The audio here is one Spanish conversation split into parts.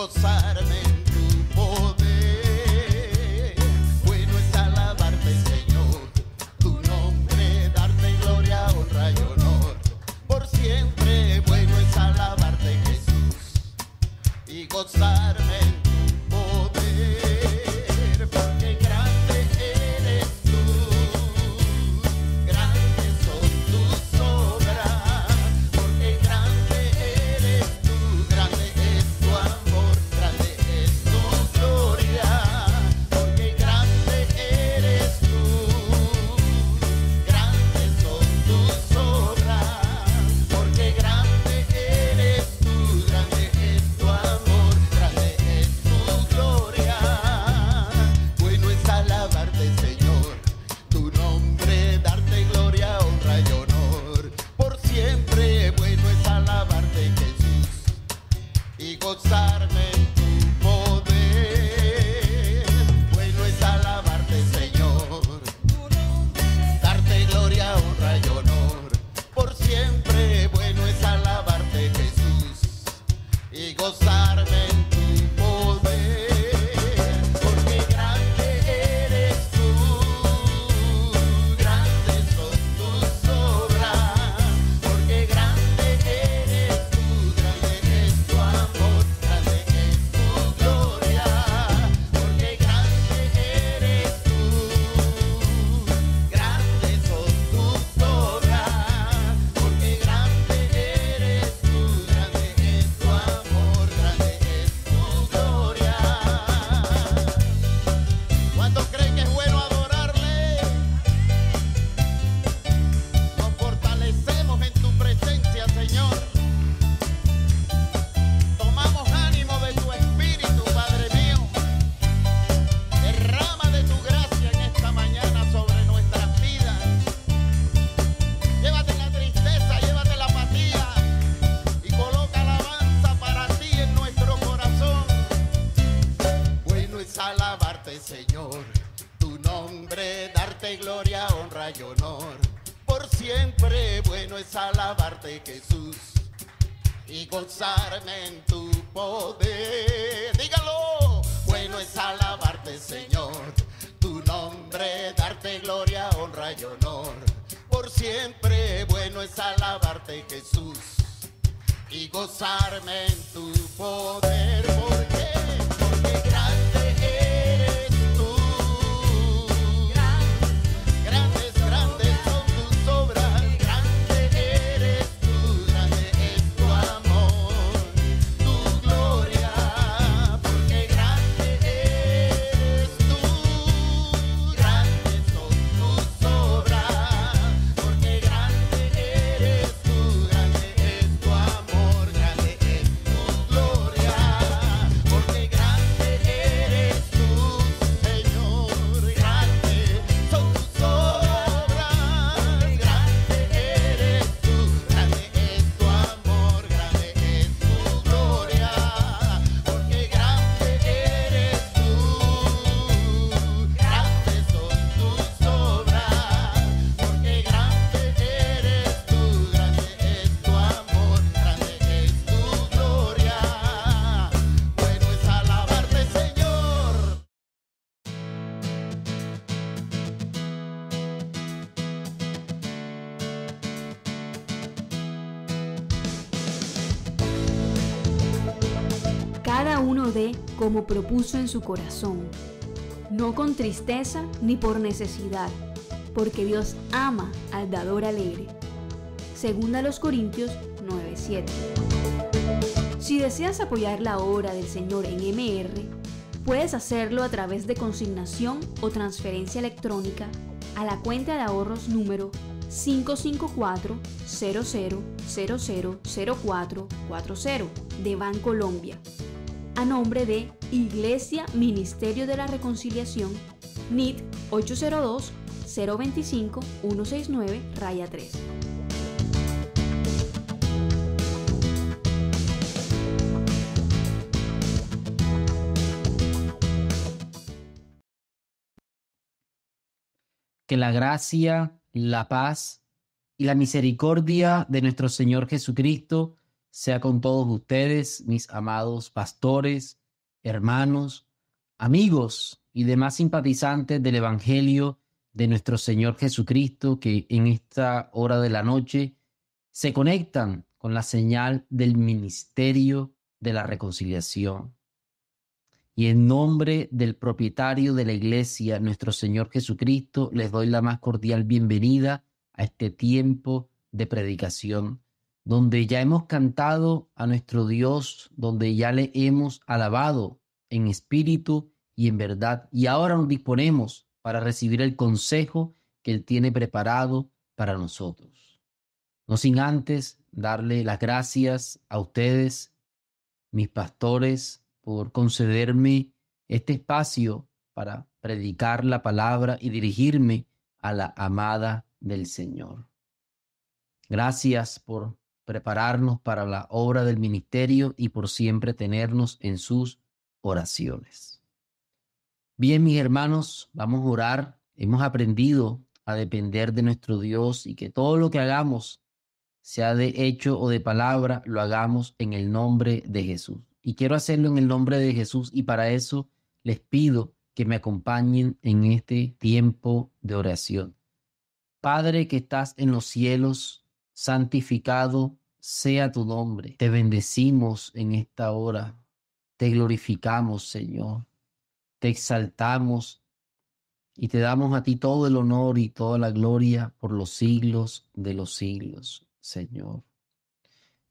gozarme en tu poder. Bueno es alabarte, Señor, tu nombre, darte gloria, honra y honor. Por siempre bueno es alabarte, Jesús, y gozarme en tu poder. Porque grande eres tú, grandes son tus obras. Porque grande eres tú, grande es tu amor, grande es tu gloria. Porque grande eres tú, grandes son tus obras. Porque grande eres tú, grande es tu amor, grande es tu gloria. Bueno es alabarte, Señor, tu nombre, darte gloria, honra y honor. Por siempre bueno es alabarte, Jesús, y gozarme en tu poder. Bueno es alabarte, Señor, darte gloria, honra y honor. Por siempre bueno es alabarte, Jesús, y gozarme en tu poder. Porque grande eres tú, grandes son tus obras. Porque grande eres tú, grande es tu amor, grande es tu gloria. Porque grande eres tú, grandes son tus obras. Porque grande eres tú, grande es tu amor, grande es tu gloria. ¿Cuántos creen que es bueno adorarle? Nos fortalecemos en tu presencia, Señor. Tomamos ánimo de tu espíritu, Padre mío. Derrama de tu gracia en esta mañana sobre nuestras vidas. Llévate la tristeza, llévate la apatía y coloca alabanza para ti en nuestro corazón. Bueno es alabarte, Señor, tu nombre, darte gloria, honra y honor. Por siempre bueno es alabarte, Jesús, y gozarme en tu poder. Dígalo. Bueno es alabarte, Señor, tu nombre, darte gloria, honra y honor. Por siempre bueno es alabarte, Jesús, y gozarme en tu poder. ¿Por qué? Porque grande eres tú, grandes, grandes son tus obras. Grande eres tú, grande es tu amor, tu gloria. Porque grande eres tú, grandes son tus obras. Porque grande eres tú, grande es tu amor, grande es tu gloria. Porque grande eres tú, Señor, grande son tus obras. Grande eres tú, grande es tu amor, grande es tu gloria. Porque grande eres tú, grandes son tus obras. Porque grande eres tú, grande es tu amor, grande es tu gloria. Bueno es alabarte, Señor. Cada uno dé como propuso en su corazón, no con tristeza ni por necesidad, porque Dios ama al dador alegre. Segunda a los Corintios 9:7. Si deseas apoyar la obra del Señor en MR, puedes hacerlo a través de consignación o transferencia electrónica a la cuenta de ahorros número 554-00000440 de Bancolombia, a nombre de Iglesia Ministerio de la Reconciliación, NIT 802-025-169-3. Que la gracia, la paz y la misericordia de nuestro Señor Jesucristo sea con todos ustedes, mis amados pastores, hermanos, amigos y demás simpatizantes del Evangelio de nuestro Señor Jesucristo, que en esta hora de la noche se conectan con la señal del ministerio de la reconciliación. Y en nombre del propietario de la iglesia, nuestro Señor Jesucristo, les doy la más cordial bienvenida a este tiempo de predicación, donde ya hemos cantado a nuestro Dios, donde ya le hemos alabado en espíritu y en verdad. Y ahora nos disponemos para recibir el consejo que Él tiene preparado para nosotros. No sin antes darle las gracias a ustedes, mis pastores, por concederme este espacio para predicar la palabra y dirigirme a la amada del Señor. Gracias por prepararnos para la obra del ministerio y por siempre tenernos en sus oraciones. Bien, mis hermanos, vamos a orar. Hemos aprendido a depender de nuestro Dios y que todo lo que hagamos, sea de hecho o de palabra, lo hagamos en el nombre de Jesús. Y quiero hacerlo en el nombre de Jesús, y para eso les pido que me acompañen en este tiempo de oración. Padre que estás en los cielos, santificado sea tu nombre. Te bendecimos en esta hora. Te glorificamos, Señor. Te exaltamos y te damos a ti todo el honor y toda la gloria por los siglos de los siglos, Señor.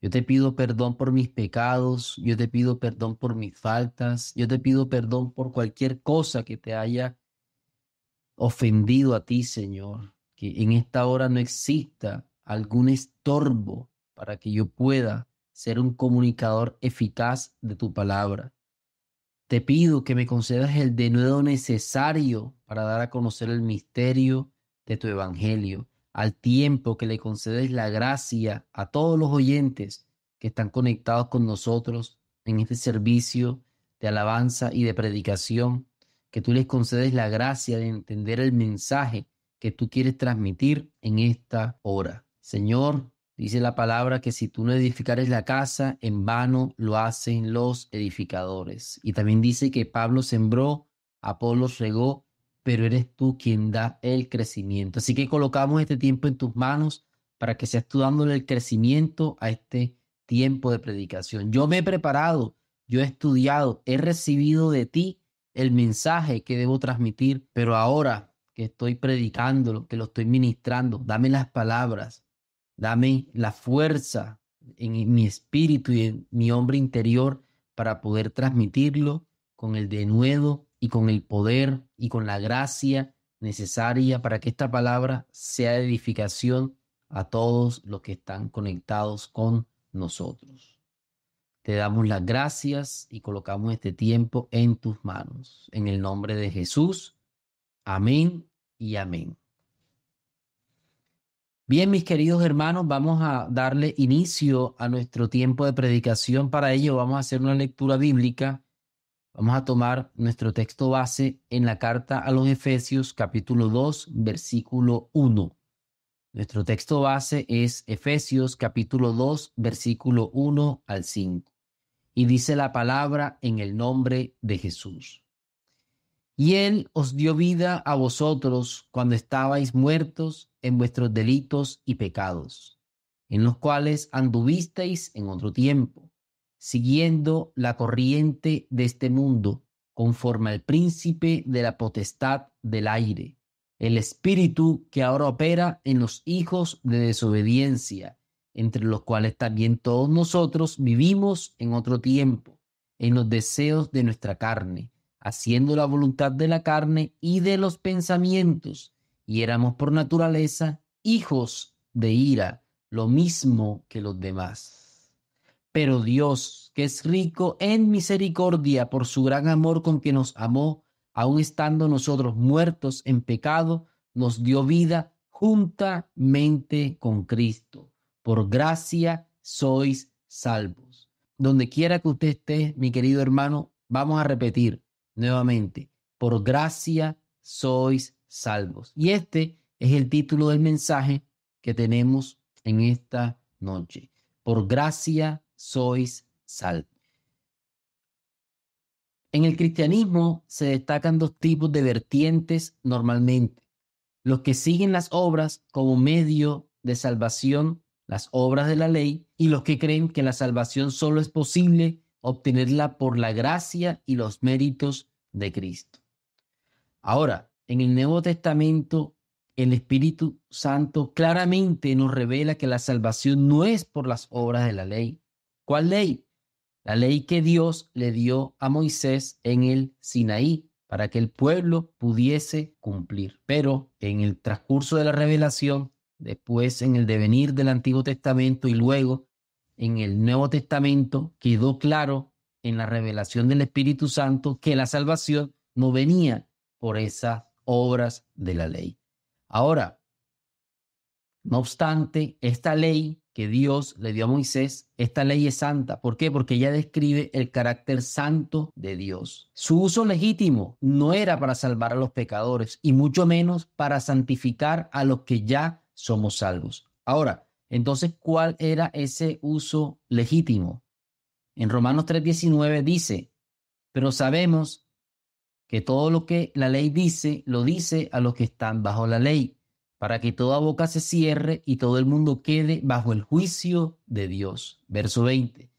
Yo te pido perdón por mis pecados, yo te pido perdón por mis faltas, yo te pido perdón por cualquier cosa que te haya ofendido a ti, Señor. Que en esta hora no exista algún estorbo para que yo pueda ser un comunicador eficaz de tu palabra. Te pido que me concedas el denuedo necesario para dar a conocer el misterio de tu evangelio, al tiempo que le concedes la gracia a todos los oyentes que están conectados con nosotros en este servicio de alabanza y de predicación, que tú les concedes la gracia de entender el mensaje que tú quieres transmitir en esta hora. Señor, dice la palabra que si tú no edificares la casa, en vano lo hacen los edificadores. Y también dice que Pablo sembró, Apolos regó, pero eres tú quien da el crecimiento. Así que colocamos este tiempo en tus manos para que seas tú dándole el crecimiento a este tiempo de predicación. Yo me he preparado, yo he estudiado, he recibido de ti el mensaje que debo transmitir, pero ahora que estoy predicándolo, que lo estoy ministrando, dame las palabras, dame la fuerza en mi espíritu y en mi hombre interior para poder transmitirlo con el denuedo y con el poder y con la gracia necesaria para que esta palabra sea de edificación a todos los que están conectados con nosotros. Te damos las gracias y colocamos este tiempo en tus manos. En el nombre de Jesús. Amén y amén. Bien, mis queridos hermanos, vamos a darle inicio a nuestro tiempo de predicación. Para ello vamos a hacer una lectura bíblica. Vamos a tomar nuestro texto base en la carta a los Efesios, capítulo 2, versículo 1. Nuestro texto base es Efesios, capítulo 2, versículo 1 al 5. Y dice la palabra en el nombre de Jesús. Y Él os dio vida a vosotros cuando estabais muertos en vuestros delitos y pecados, en los cuales anduvisteis en otro tiempo, siguiendo la corriente de este mundo, conforme al príncipe de la potestad del aire, el espíritu que ahora opera en los hijos de desobediencia, entre los cuales también todos nosotros vivimos en otro tiempo, en los deseos de nuestra carne, haciendo la voluntad de la carne y de los pensamientos, y éramos por naturaleza hijos de ira, lo mismo que los demás. Pero Dios, que es rico en misericordia por su gran amor con que nos amó, aun estando nosotros muertos en pecado, nos dio vida juntamente con Cristo. Por gracia sois salvos. Donde quiera que usted esté, mi querido hermano, vamos a repetir nuevamente, por gracia sois salvos. Y este es el título del mensaje que tenemos en esta noche. Por gracia sois salvos. En el cristianismo se destacan dos tipos de vertientes normalmente. Los que siguen las obras como medio de salvación, las obras de la ley, y los que creen que la salvación solo es posible obtenerla por la gracia y los méritos de Cristo. Ahora, en el Nuevo Testamento, el Espíritu Santo claramente nos revela que la salvación no es por las obras de la ley. ¿Cuál ley? La ley que Dios le dio a Moisés en el Sinaí para que el pueblo pudiese cumplir. Pero en el transcurso de la revelación, después en el devenir del Antiguo Testamento y luego en el Nuevo Testamento, quedó claro en la revelación del Espíritu Santo que la salvación no venía por esas obras de la ley. Ahora, no obstante, esta ley que Dios le dio a Moisés, esta ley es santa. ¿Por qué? Porque ella describe el carácter santo de Dios. Su uso legítimo no era para salvar a los pecadores y mucho menos para santificar a los que ya somos salvos. Ahora, entonces, ¿cuál era ese uso legítimo? En Romanos 3:19 dice, pero sabemos que todo lo que la ley dice, lo dice a los que están bajo la ley, para que toda boca se cierre y todo el mundo quede bajo el juicio de Dios. Verso 20.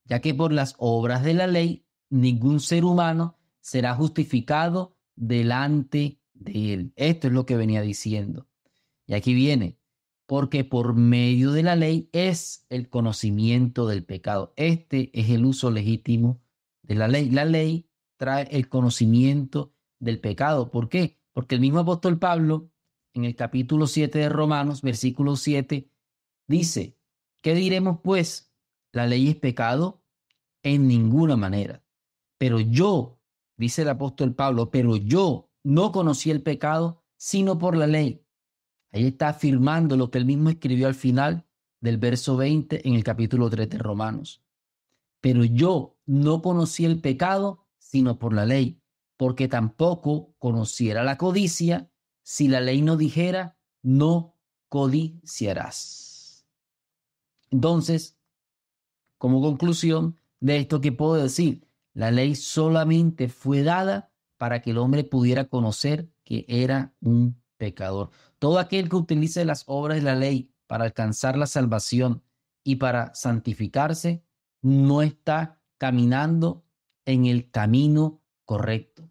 Ya que por las obras de la ley, ningún ser humano será justificado delante de él. Esto es lo que venía diciendo. Y aquí viene, porque por medio de la ley es el conocimiento del pecado. Este es el uso legítimo de la ley. La ley trae el conocimiento del pecado. ¿Por qué? Porque el mismo apóstol Pablo, en el capítulo 7 de Romanos, versículo 7, dice, ¿qué diremos pues? ¿La ley es pecado? En ninguna manera. Pero yo, dice el apóstol Pablo, pero yo no conocí el pecado sino por la ley. Ahí está afirmando lo que él mismo escribió al final del verso 20 en el capítulo 3 de Romanos. Pero yo no conocí el pecado sino por la ley, porque tampoco conociera la codicia si la ley no dijera, no codiciarás. Entonces, como conclusión de esto, ¿qué puedo decir? La ley solamente fue dada para que el hombre pudiera conocer que era un pecador. Todo aquel que utilice las obras de la ley para alcanzar la salvación y para santificarse, no está caminando en el camino correcto.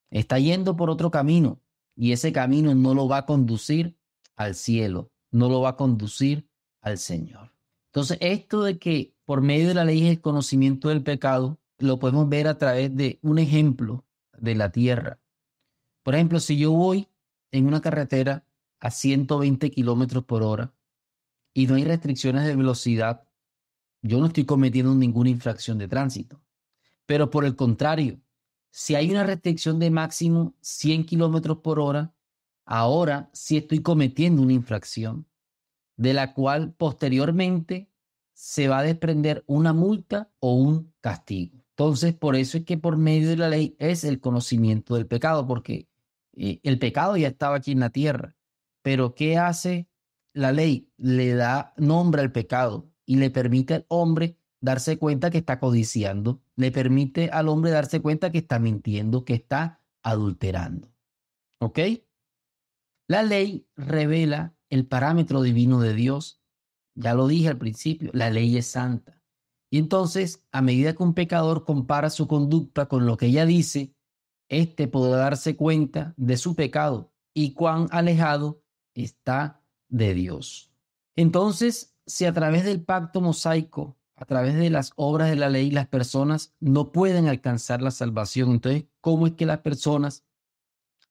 Está yendo por otro camino. Y ese camino no lo va a conducir al cielo, no lo va a conducir al Señor. Entonces, esto de que por medio de la ley es el conocimiento del pecado, lo podemos ver a través de un ejemplo de la tierra. Por ejemplo, si yo voy en una carretera a 120 kilómetros por hora y no hay restricciones de velocidad, yo no estoy cometiendo ninguna infracción de tránsito. Pero por el contrario, si hay una restricción de máximo 100 kilómetros por hora, ahora sí estoy cometiendo una infracción, de la cual posteriormente se va a desprender una multa o un castigo. Entonces, por eso es que por medio de la ley es el conocimiento del pecado, porque el pecado ya estaba aquí en la tierra. Pero ¿qué hace la ley? Le da nombre al pecado y le permite al hombre darse cuenta que está codiciando, le permite al hombre darse cuenta que está mintiendo, que está adulterando. ¿Ok? La ley revela el parámetro divino de Dios. Ya lo dije al principio, la ley es santa. Y entonces, a medida que un pecador compara su conducta con lo que ella dice, éste podrá darse cuenta de su pecado y cuán alejado está de Dios. Entonces, si a través del pacto mosaico, a través de las obras de la ley, las personas no pueden alcanzar la salvación, entonces, ¿cómo es que las personas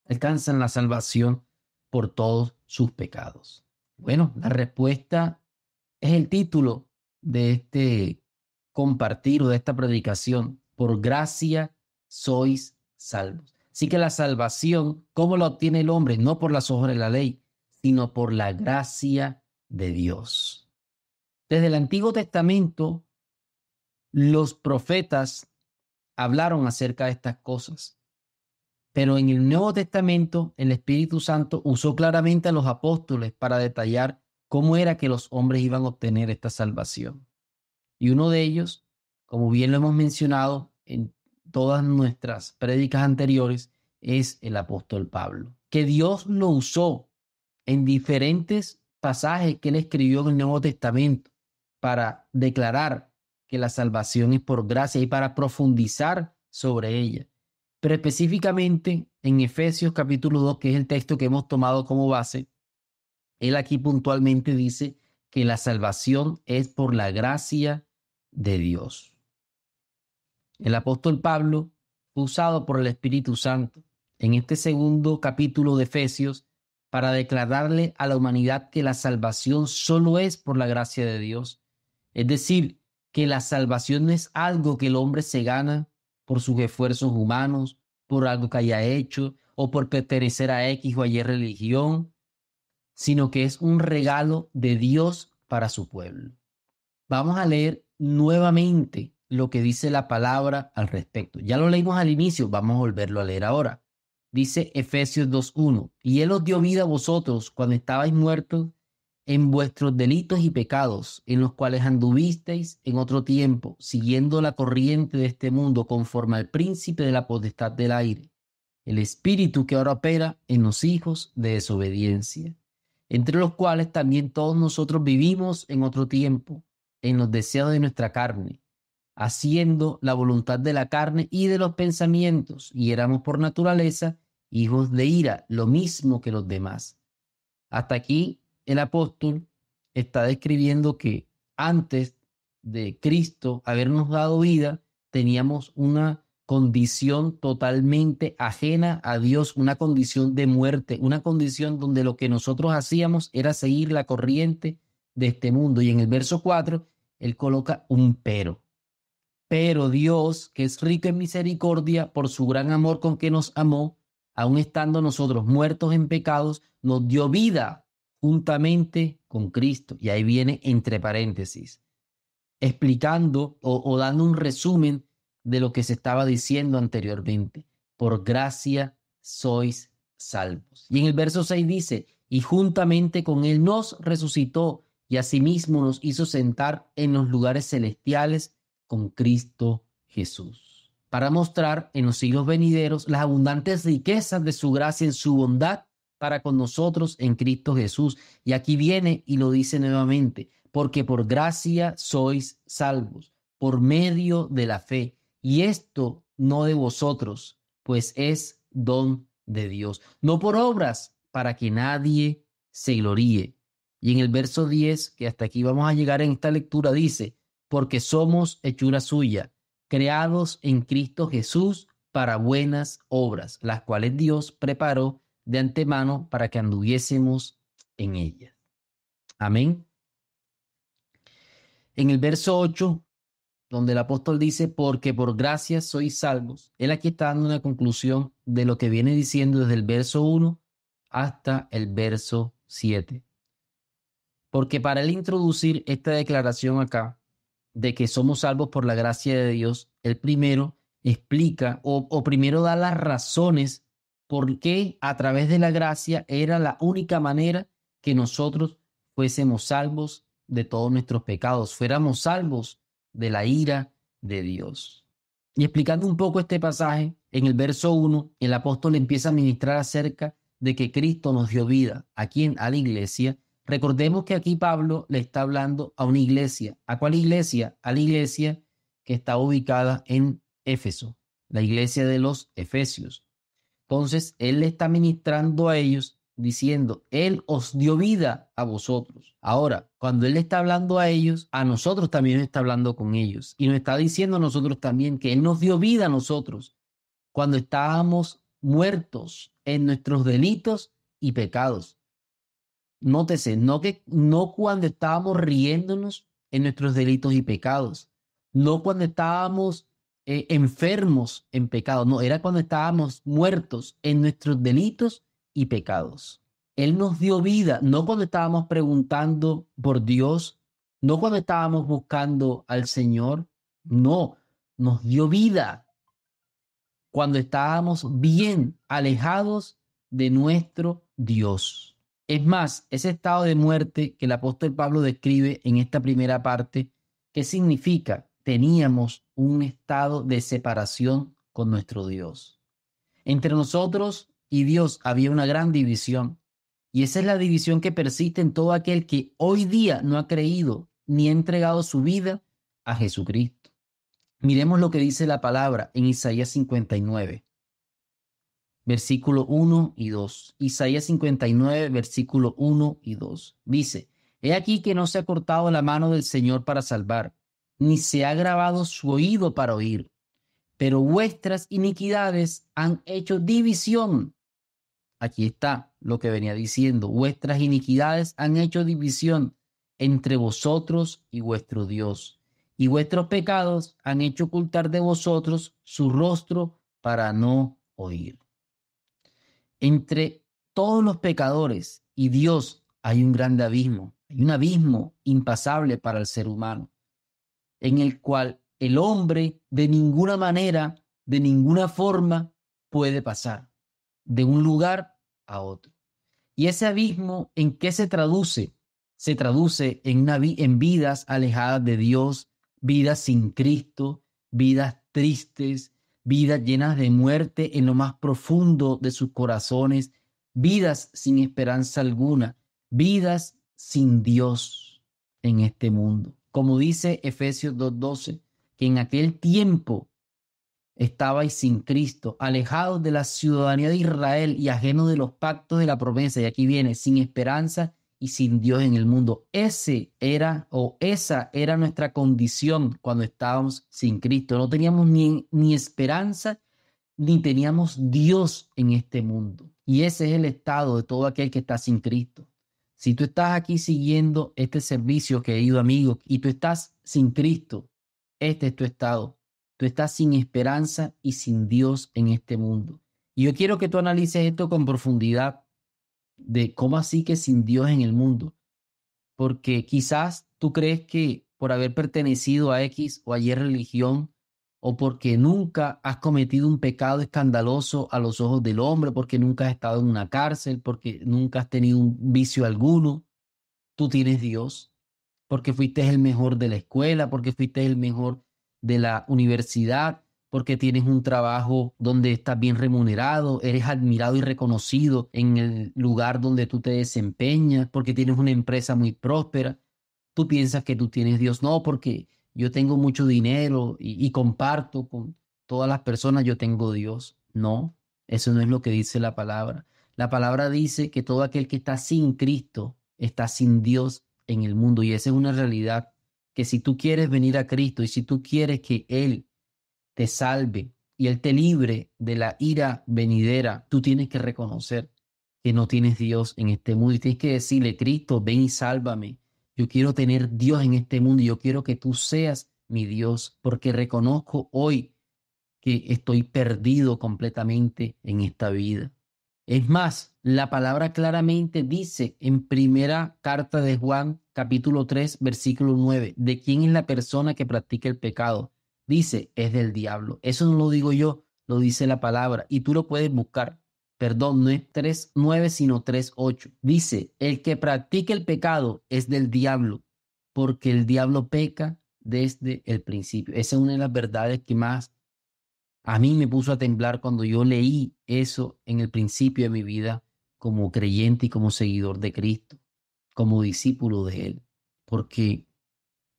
alcanzan la salvación por todos sus pecados? Bueno, la respuesta es el título de este compartir o de esta predicación. Por gracia sois salvos. Así que la salvación, ¿cómo la obtiene el hombre? No por las obras de la ley, sino por la gracia de Dios. Desde el Antiguo Testamento, los profetas hablaron acerca de estas cosas. Pero en el Nuevo Testamento, el Espíritu Santo usó claramente a los apóstoles para detallar cómo era que los hombres iban a obtener esta salvación. Y uno de ellos, como bien lo hemos mencionado en todas nuestras prédicas anteriores, es el apóstol Pablo, que Dios lo usó en diferentes pasajes que él escribió en el Nuevo Testamento para declarar que la salvación es por gracia y para profundizar sobre ella. Pero específicamente en Efesios capítulo 2, que es el texto que hemos tomado como base, él aquí puntualmente dice que la salvación es por la gracia de Dios. El apóstol Pablo fue usado por el Espíritu Santo en este segundo capítulo de Efesios para declararle a la humanidad que la salvación solo es por la gracia de Dios. Es decir, que la salvación no es algo que el hombre se gana por sus esfuerzos humanos, por algo que haya hecho o por pertenecer a X o Y religión, sino que es un regalo de Dios para su pueblo. Vamos a leer nuevamente lo que dice la palabra al respecto. Ya lo leímos al inicio, vamos a volverlo a leer ahora. Dice Efesios 2:1, y Él os dio vida a vosotros cuando estabais muertos en vuestros delitos y pecados, en los cuales anduvisteis en otro tiempo, siguiendo la corriente de este mundo, conforme al príncipe de la potestad del aire, el espíritu que ahora opera en los hijos de desobediencia, entre los cuales también todos nosotros vivimos en otro tiempo, en los deseos de nuestra carne, haciendo la voluntad de la carne y de los pensamientos, y éramos por naturaleza hijos de ira, lo mismo que los demás. Hasta aquí el apóstol está describiendo que antes de Cristo habernos dado vida, teníamos una condición totalmente ajena a Dios, una condición de muerte, una condición donde lo que nosotros hacíamos era seguir la corriente de este mundo. Y en el verso 4, él coloca un pero. Pero Dios, que es rico en misericordia, por su gran amor con que nos amó, aun estando nosotros muertos en pecados, nos dio vida juntamente con Cristo. Y ahí viene entre paréntesis, explicando o dando un resumen de lo que se estaba diciendo anteriormente. Por gracia sois salvos. Y en el verso 6 dice, y juntamente con Él nos resucitó y asimismo nos hizo sentar en los lugares celestiales con Cristo Jesús, para mostrar en los siglos venideros las abundantes riquezas de su gracia en su bondad para con nosotros en Cristo Jesús. Y aquí viene y lo dice nuevamente, porque por gracia sois salvos, por medio de la fe. Y esto no de vosotros, pues es don de Dios, no por obras, para que nadie se gloríe. Y en el verso 10, que hasta aquí vamos a llegar en esta lectura, dice, porque somos hechura suya, creados en Cristo Jesús para buenas obras, las cuales Dios preparó de antemano para que anduviésemos en ellas. Amén. En el verso 8, donde el apóstol dice, porque por gracia sois salvos, él aquí está dando una conclusión de lo que viene diciendo desde el verso 1 hasta el verso 7. Porque para él introducir esta declaración acá, de que somos salvos por la gracia de Dios, él primero explica o primero da las razones por qué a través de la gracia era la única manera que nosotros fuésemos salvos de todos nuestros pecados, fuéramos salvos de la ira de Dios. Y explicando un poco este pasaje, en el verso 1, el apóstol empieza a ministrar acerca de que Cristo nos dio vida. ¿A quién? A la iglesia. Recordemos que aquí Pablo le está hablando a una iglesia. ¿A cuál iglesia? A la iglesia que está ubicada en Éfeso, la iglesia de los Efesios. Entonces, él le está ministrando a ellos diciendo, Él os dio vida a vosotros. Ahora, cuando Él está hablando a ellos, a nosotros también está hablando con ellos. Y nos está diciendo a nosotros también que Él nos dio vida a nosotros cuando estábamos muertos en nuestros delitos y pecados. Nótese, no cuando estábamos riéndonos en nuestros delitos y pecados, no cuando estábamos enfermos en pecado, no, era cuando estábamos muertos en nuestros delitos y pecados. Él nos dio vida, no cuando estábamos preguntando por Dios, no cuando estábamos buscando al Señor, no, nos dio vida cuando estábamos bien alejados de nuestro Dios. Es más, ese estado de muerte que el apóstol Pablo describe en esta primera parte ¿Qué significa? Teníamos un estado de separación con nuestro Dios. Entre nosotros y Dios había una gran división. Y esa es la división que persiste en todo aquel que hoy día no ha creído ni ha entregado su vida a Jesucristo. Miremos lo que dice la palabra en Isaías 59, versículo 1 y 2. Isaías 59, versículo 1 y 2. Dice: He aquí que no se ha cortado la mano del Señor para salvar, ni se ha grabado su oído para oír, pero vuestras iniquidades han hecho división. Aquí está lo que venía diciendo: vuestras iniquidades han hecho división entre vosotros y vuestro Dios, y vuestros pecados han hecho ocultar de vosotros su rostro para no oír. Entre todos los pecadores y Dios hay un grande abismo, hay un abismo impasable para el ser humano, en el cual el hombre de ninguna manera, de ninguna forma puede pasar de un lugar a otro. ¿Y ese abismo en qué se traduce? Se traduce en vidas alejadas de Dios, vidas sin Cristo, vidas tristes, vidas llenas de muerte en lo más profundo de sus corazones, vidas sin esperanza alguna, vidas sin Dios en este mundo. Como dice Efesios 2:12, que en aquel tiempo estabais sin Cristo, alejados de la ciudadanía de Israel y ajenos de los pactos de la promesa. Y aquí viene: sin esperanza y sin Dios en el mundo. Esa era nuestra condición cuando estábamos sin Cristo. No teníamos ni esperanza, ni teníamos Dios en este mundo. Y ese es el estado de todo aquel que está sin Cristo. Si tú estás aquí siguiendo este servicio, querido amigo, y tú estás sin Cristo, este es tu estado. Tú estás sin esperanza y sin Dios en este mundo. Y yo quiero que tú analices esto con profundidad, de cómo así que sin Dios en el mundo. Porque quizás tú crees que por haber pertenecido a X o Y religión, o porque nunca has cometido un pecado escandaloso a los ojos del hombre, porque nunca has estado en una cárcel, porque nunca has tenido un vicio alguno, tú tienes Dios. Porque fuiste el mejor de la escuela, porque fuiste el mejor de la universidad, porque tienes un trabajo donde estás bien remunerado, eres admirado y reconocido en el lugar donde tú te desempeñas, porque tienes una empresa muy próspera. Tú piensas que tú tienes Dios. No, porque yo tengo mucho dinero y comparto con todas las personas, yo tengo Dios. No, eso no es lo que dice la palabra. La palabra dice que todo aquel que está sin Cristo está sin Dios en el mundo, y esa es una realidad, que si tú quieres venir a Cristo y si tú quieres que Él te salve y Él te libre de la ira venidera, tú tienes que reconocer que no tienes Dios en este mundo y tienes que decirle: Cristo, ven y sálvame. Yo quiero tener Dios en este mundo y yo quiero que tú seas mi Dios, porque reconozco hoy que estoy perdido completamente en esta vida. Es más, la palabra claramente dice en primera carta de Juan, capítulo 3, versículo 9, ¿de quién es la persona que practica el pecado? Dice: es del diablo. Eso no lo digo yo, lo dice la palabra y tú lo puedes buscar. Perdón, no es 3:9, sino 3:8. Dice: el que practica el pecado es del diablo, porque el diablo peca desde el principio. Esa es una de las verdades que más a mí me puso a temblar cuando yo leí eso en el principio de mi vida como creyente y como seguidor de Cristo, como discípulo de Él. Porque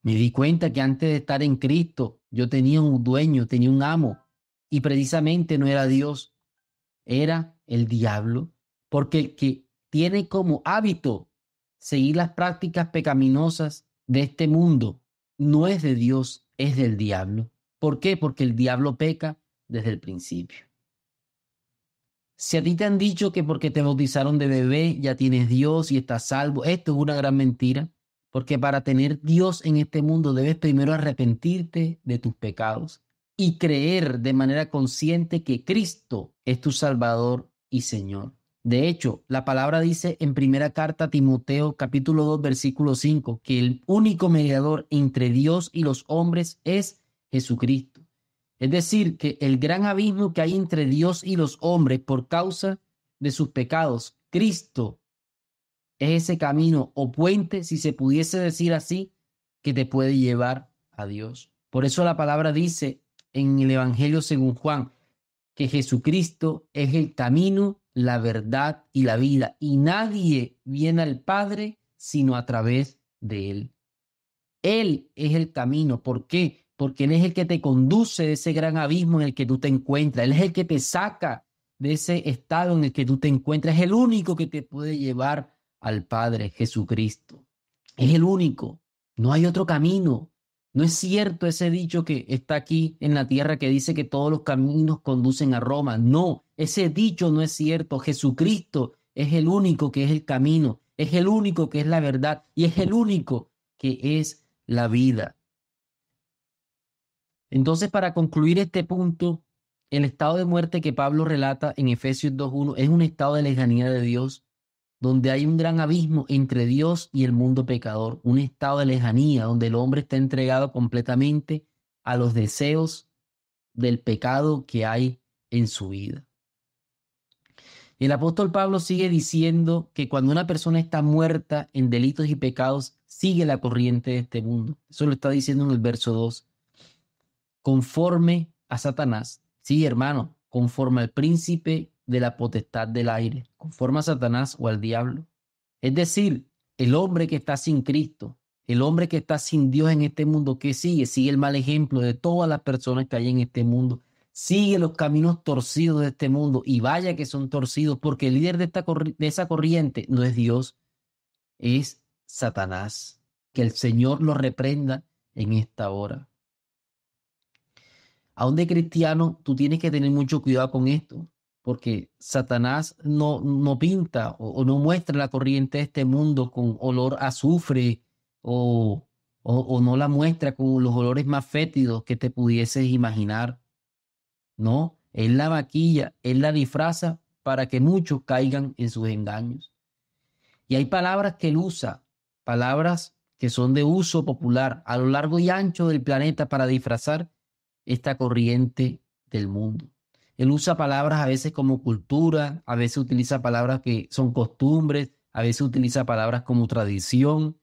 me di cuenta que antes de estar en Cristo yo tenía un dueño, tenía un amo, y precisamente no era Dios, era el diablo. Porque el que tiene como hábito seguir las prácticas pecaminosas de este mundo no es de Dios, es del diablo. ¿Por qué? Porque el diablo peca desde el principio. Si a ti te han dicho que porque te bautizaron de bebé ya tienes Dios y estás salvo, esto es una gran mentira, porque para tener Dios en este mundo debes primero arrepentirte de tus pecados y creer de manera consciente que Cristo es tu Salvador y Señor. De hecho, la palabra dice en primera carta a Timoteo, capítulo 2, versículo 5, que el único mediador entre Dios y los hombres es Jesucristo. Es decir, que el gran abismo que hay entre Dios y los hombres por causa de sus pecados, Cristo es ese camino o puente, si se pudiese decir así, que te puede llevar a Dios. Por eso la palabra dice en el Evangelio según Juan que Jesucristo es el camino, la verdad y la vida, y nadie viene al Padre sino a través de Él. Él es el camino. ¿Por qué? Porque Él es el que te conduce de ese gran abismo en el que tú te encuentras. Él es el que te saca de ese estado en el que tú te encuentras. Es el único que te puede llevar al Padre, Jesucristo. Es el único. No hay otro camino. No es cierto ese dicho que está aquí en la tierra que dice que todos los caminos conducen a Roma. No, ese dicho no es cierto. Jesucristo es el único que es el camino, es el único que es la verdad y es el único que es la vida. Entonces, para concluir este punto, el estado de muerte que Pablo relata en Efesios 2:1 es un estado de lejanía de Dios, donde hay un gran abismo entre Dios y el mundo pecador, un estado de lejanía donde el hombre está entregado completamente a los deseos del pecado que hay en su vida. El apóstol Pablo sigue diciendo que cuando una persona está muerta en delitos y pecados, sigue la corriente de este mundo. Eso lo está diciendo en el verso 2. Conforme a Satanás, sí, hermano, conforme al príncipe de la potestad del aire, conforme a Satanás o al diablo. Es decir, el hombre que está sin Cristo, el hombre que está sin Dios en este mundo, ¿qué sigue? Sigue el mal ejemplo de todas las personas que hay en este mundo. Sigue los caminos torcidos de este mundo, y vaya que son torcidos, porque el líder de esa corriente no es Dios, es Satanás. Que el Señor lo reprenda en esta hora. Aún de cristiano, tú tienes que tener mucho cuidado con esto, porque Satanás no pinta o no muestra la corriente de este mundo con olor a azufre o no la muestra con los olores más fétidos que te pudieses imaginar. No, Él la maquilla, Él la disfraza para que muchos caigan en sus engaños. Y hay palabras que Él usa, palabras que son de uso popular a lo largo y ancho del planeta para disfrazar esta corriente del mundo. Él usa palabras a veces como cultura, a veces utiliza palabras que son costumbres, a veces utiliza palabras como tradición.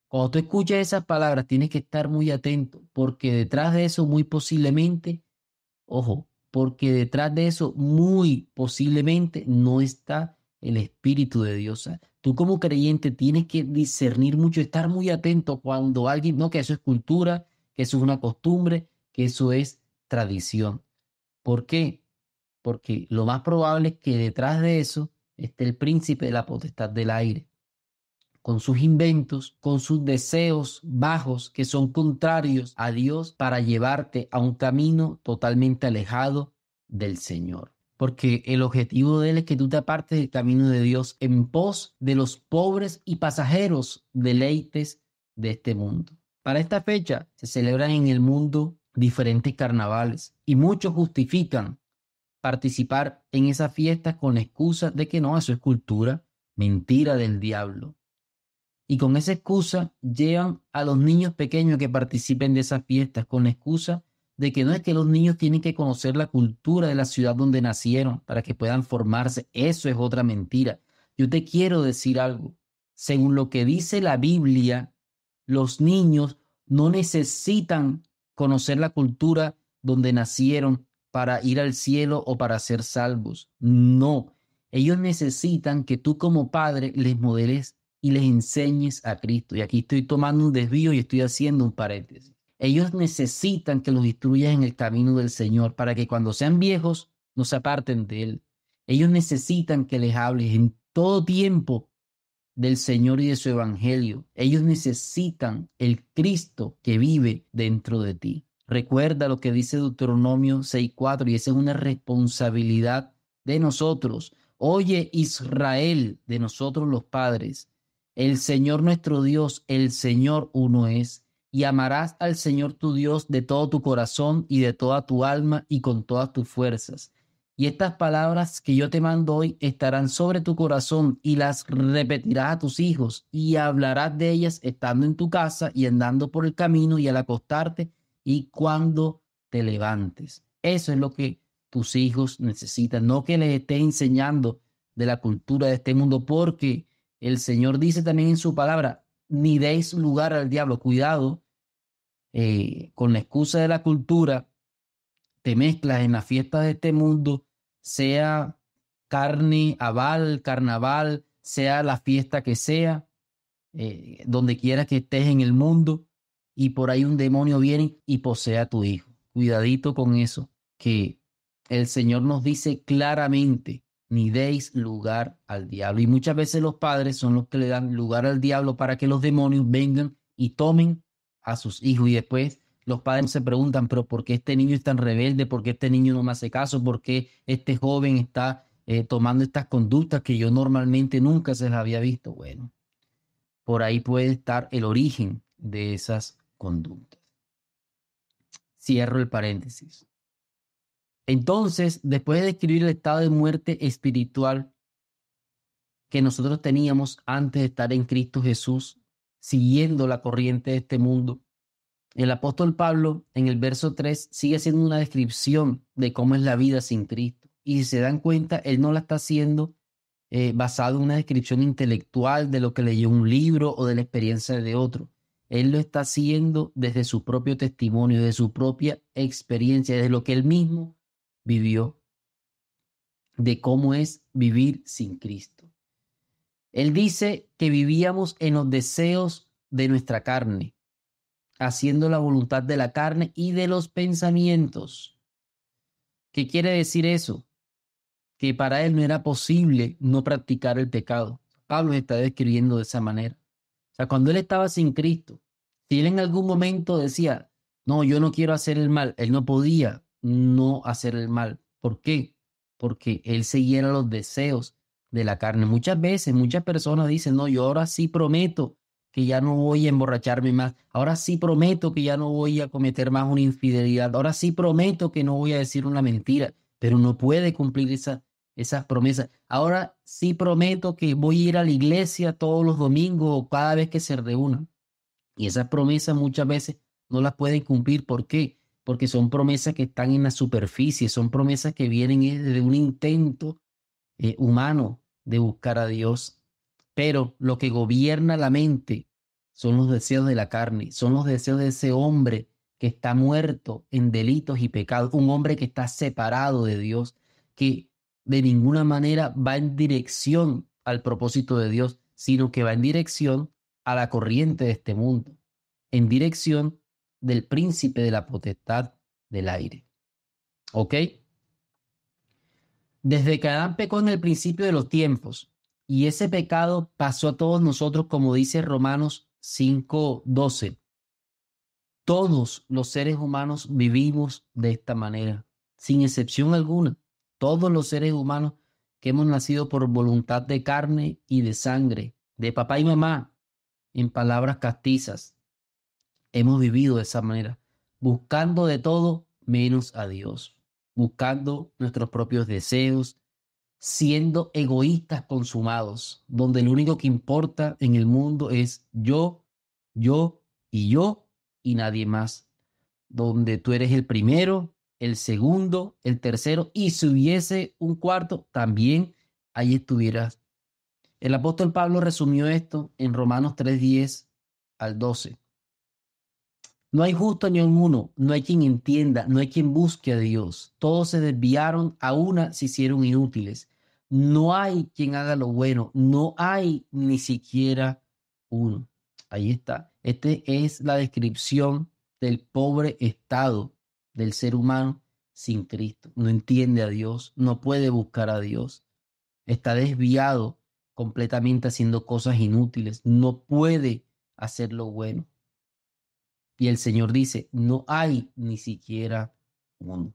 Cuando tú escuchas esas palabras tienes que estar muy atento, porque detrás de eso muy posiblemente, ojo, porque detrás de eso muy posiblemente no está el Espíritu de Dios. Tú como creyente tienes que discernir mucho, estar muy atento cuando alguien, no, que eso es cultura, que eso es una costumbre, que eso es tradición. ¿Por qué? Porque lo más probable es que detrás de eso esté el príncipe de la potestad del aire, con sus inventos, con sus deseos bajos que son contrarios a Dios para llevarte a un camino totalmente alejado del Señor. Porque el objetivo de Él es que tú te apartes del camino de Dios en pos de los pobres y pasajeros deleites de este mundo. Para esta fecha se celebran en el mundo diferentes carnavales y muchos justifican participar en esas fiestas con la excusa de que no, eso es cultura, mentira del diablo. Y con esa excusa llevan a los niños pequeños que participen de esas fiestas con la excusa de que no es que los niños tienen que conocer la cultura de la ciudad donde nacieron para que puedan formarse. Eso es otra mentira. Yo te quiero decir algo. Según lo que dice la Biblia, los niños no necesitan conocer la cultura donde nacieron para ir al cielo o para ser salvos. No, ellos necesitan que tú como padre les modeles y les enseñes a Cristo. Y aquí estoy tomando un desvío y estoy haciendo un paréntesis. Ellos necesitan que los instruyas en el camino del Señor para que cuando sean viejos no se aparten de Él. Ellos necesitan que les hables en todo tiempo del Señor y de su evangelio. Ellos necesitan el Cristo que vive dentro de ti. Recuerda lo que dice Deuteronomio 6:4, y esa es una responsabilidad de nosotros. Oye, Israel, de nosotros los padres, el Señor nuestro Dios, el Señor uno es, y amarás al Señor tu Dios de todo tu corazón y de toda tu alma y con todas tus fuerzas. Y estas palabras que yo te mando hoy estarán sobre tu corazón y las repetirás a tus hijos y hablarás de ellas estando en tu casa y andando por el camino y al acostarte y cuando te levantes. Eso es lo que tus hijos necesitan, no que les estés enseñando de la cultura de este mundo, porque el Señor dice también en su palabra, ni deis lugar al diablo. Cuidado, con la excusa de la cultura, te mezclas en las fiestas de este mundo, sea carnaval, sea la fiesta que sea, donde quiera que estés en el mundo, y por ahí un demonio viene y posee a tu hijo. Cuidadito con eso, que el Señor nos dice claramente, ni deis lugar al diablo. Y muchas veces los padres son los que le dan lugar al diablo para que los demonios vengan y tomen a sus hijos. Y después los padres se preguntan, pero ¿por qué este niño es tan rebelde? ¿Por qué este niño no me hace caso? ¿Por qué este joven está tomando estas conductas que yo normalmente nunca se las había visto? Bueno, por ahí puede estar el origen de esas conductas. Cierro el paréntesis. Entonces, después de describir el estado de muerte espiritual que nosotros teníamos antes de estar en Cristo Jesús, siguiendo la corriente de este mundo, el apóstol Pablo en el verso 3 sigue haciendo una descripción de cómo es la vida sin Cristo. Y si se dan cuenta, él no la está haciendo basado en una descripción intelectual de lo que leyó un libro o de la experiencia de otro. Él lo está haciendo desde su propio testimonio, de su propia experiencia, desde lo que él mismo vivió, de cómo es vivir sin Cristo. Él dice que vivíamos en los deseos de nuestra carne, haciendo la voluntad de la carne y de los pensamientos. ¿Qué quiere decir eso? Que para él no era posible no practicar el pecado. Pablo está describiendo de esa manera. O sea, cuando él estaba sin Cristo, si él en algún momento decía, no, yo no quiero hacer el mal, él no podía no hacer el mal. ¿Por qué? Porque él seguía los deseos de la carne. Muchas veces, muchas personas dicen, no, yo ahora sí prometo que ya no voy a emborracharme más. Ahora sí prometo que ya no voy a cometer más una infidelidad. Ahora sí prometo que no voy a decir una mentira, pero no puede cumplir esas promesas. Ahora sí prometo que voy a ir a la iglesia todos los domingos o cada vez que se reúnan. Y esas promesas muchas veces no las pueden cumplir. ¿Por qué? Porque son promesas que están en la superficie, son promesas que vienen de un intento humano de buscar a Dios. Pero lo que gobierna la mente son los deseos de la carne, son los deseos de ese hombre que está muerto en delitos y pecados, un hombre que está separado de Dios, que de ninguna manera va en dirección al propósito de Dios, sino que va en dirección a la corriente de este mundo, en dirección del príncipe de la potestad del aire. ¿Ok? Desde que Adán pecó en el principio de los tiempos, y ese pecado pasó a todos nosotros, como dice Romanos 5:12. Todos los seres humanos vivimos de esta manera, sin excepción alguna. Todos los seres humanos que hemos nacido por voluntad de carne y de sangre, de papá y mamá, en palabras castizas, hemos vivido de esa manera, buscando de todo menos a Dios, buscando nuestros propios deseos, siendo egoístas consumados, donde lo único que importa en el mundo es yo y nadie más, donde tú eres el primero, el segundo, el tercero, y si hubiese un cuarto, también ahí estuvieras. El apóstol Pablo resumió esto en Romanos 3:10 al 12. No hay justo ni uno, no hay quien entienda, no hay quien busque a Dios. Todos se desviaron, a una se hicieron inútiles. No hay quien haga lo bueno, no hay ni siquiera uno. Ahí está. Esta es la descripción del pobre estado del ser humano sin Cristo. No entiende a Dios, no puede buscar a Dios. Está desviado completamente haciendo cosas inútiles. No puede hacer lo bueno. Y el Señor dice, no hay ni siquiera uno.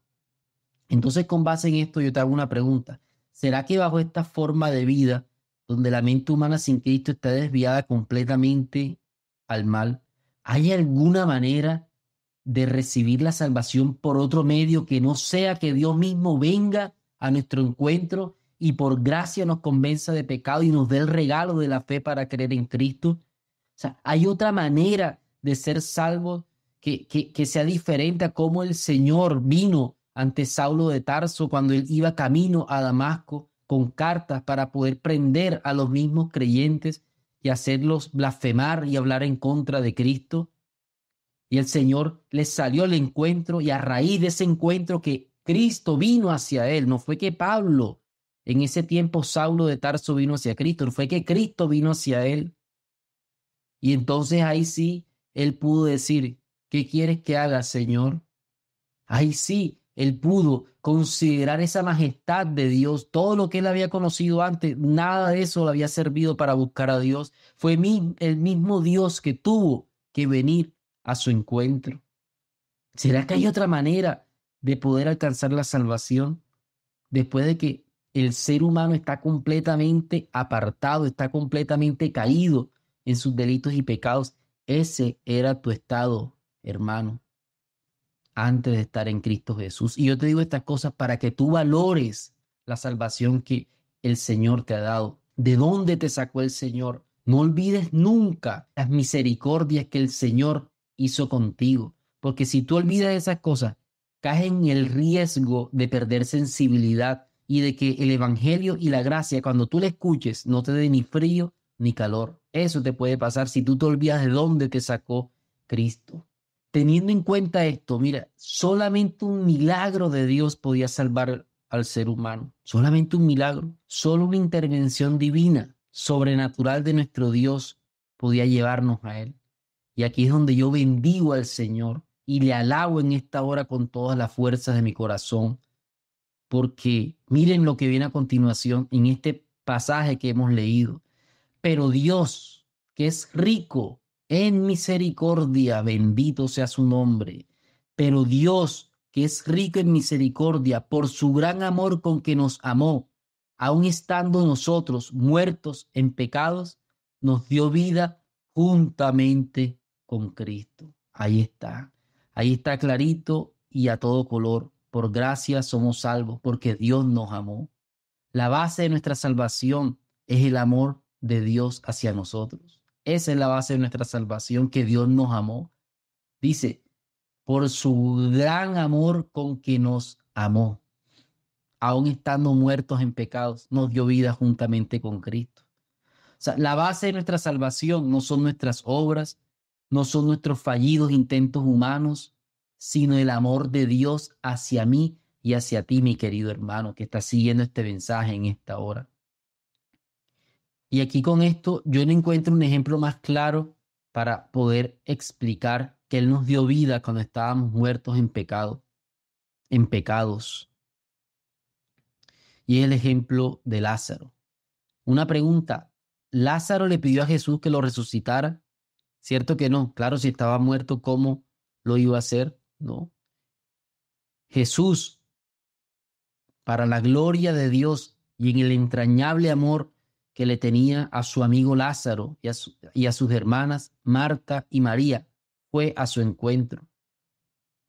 Entonces, con base en esto, yo te hago una pregunta. ¿Será que bajo esta forma de vida, donde la mente humana sin Cristo está desviada completamente al mal, hay alguna manera de recibir la salvación por otro medio que no sea que Dios mismo venga a nuestro encuentro y por gracia nos convenza de pecado y nos dé el regalo de la fe para creer en Cristo? O sea, hay otra manera de ser salvos que sea diferente a cómo el Señor vino ante Saulo de Tarso cuando él iba camino a Damasco con cartas para poder prender a los mismos creyentes y hacerlos blasfemar y hablar en contra de Cristo. Y el Señor le salió al encuentro, y a raíz de ese encuentro que Cristo vino hacia él, no fue que Pablo, en ese tiempo Saulo de Tarso vino hacia Cristo, no fue que Cristo vino hacia él. Y entonces ahí sí, él pudo decir, ¿qué quieres que haga, Señor? Ahí sí, él pudo considerar esa majestad de Dios. Todo lo que él había conocido antes, nada de eso le había servido para buscar a Dios. Fue el mismo Dios que tuvo que venir a su encuentro. ¿Será que hay otra manera de poder alcanzar la salvación después de que el ser humano está completamente apartado, está completamente caído en sus delitos y pecados? Ese era tu estado, hermano, antes de estar en Cristo Jesús. Y yo te digo estas cosas para que tú valores la salvación que el Señor te ha dado. ¿De dónde te sacó el Señor? No olvides nunca las misericordias que el Señor hizo contigo. Porque si tú olvidas esas cosas, caes en el riesgo de perder sensibilidad y de que el evangelio y la gracia, cuando tú la escuches, no te dé ni frío ni calor. Eso te puede pasar si tú te olvidas de dónde te sacó Cristo. Teniendo en cuenta esto, mira, solamente un milagro de Dios podía salvar al ser humano. Solamente un milagro. Solo una intervención divina, sobrenatural de nuestro Dios podía llevarnos a Él. Y aquí es donde yo bendigo al Señor y le alabo en esta hora con todas las fuerzas de mi corazón. Porque miren lo que viene a continuación en este pasaje que hemos leído. Pero Dios, que es rico en misericordia, bendito sea su nombre. Pero Dios, que es rico en misericordia, por su gran amor con que nos amó, aun estando nosotros muertos en pecados, nos dio vida juntamente con Cristo. Ahí está clarito y a todo color. Por gracia somos salvos, porque Dios nos amó. La base de nuestra salvación es el amor de Dios hacia nosotros. Esa es la base de nuestra salvación, que Dios nos amó. Dice, por su gran amor con que nos amó, aun estando muertos en pecados, nos dio vida juntamente con Cristo. O sea, la base de nuestra salvación no son nuestras obras, no son nuestros fallidos intentos humanos, sino el amor de Dios hacia mí y hacia ti, mi querido hermano, que está siguiendo este mensaje en esta hora. Y aquí con esto yo no encuentro un ejemplo más claro para poder explicar que Él nos dio vida cuando estábamos muertos en pecado, en pecados. Y es el ejemplo de Lázaro. Una pregunta, ¿Lázaro le pidió a Jesús que lo resucitara? ¿Cierto que no? Claro, si estaba muerto, ¿cómo lo iba a hacer? No. Jesús, para la gloria de Dios y en el entrañable amor que le tenía a su amigo Lázaro y a sus hermanas Marta y María, fue a su encuentro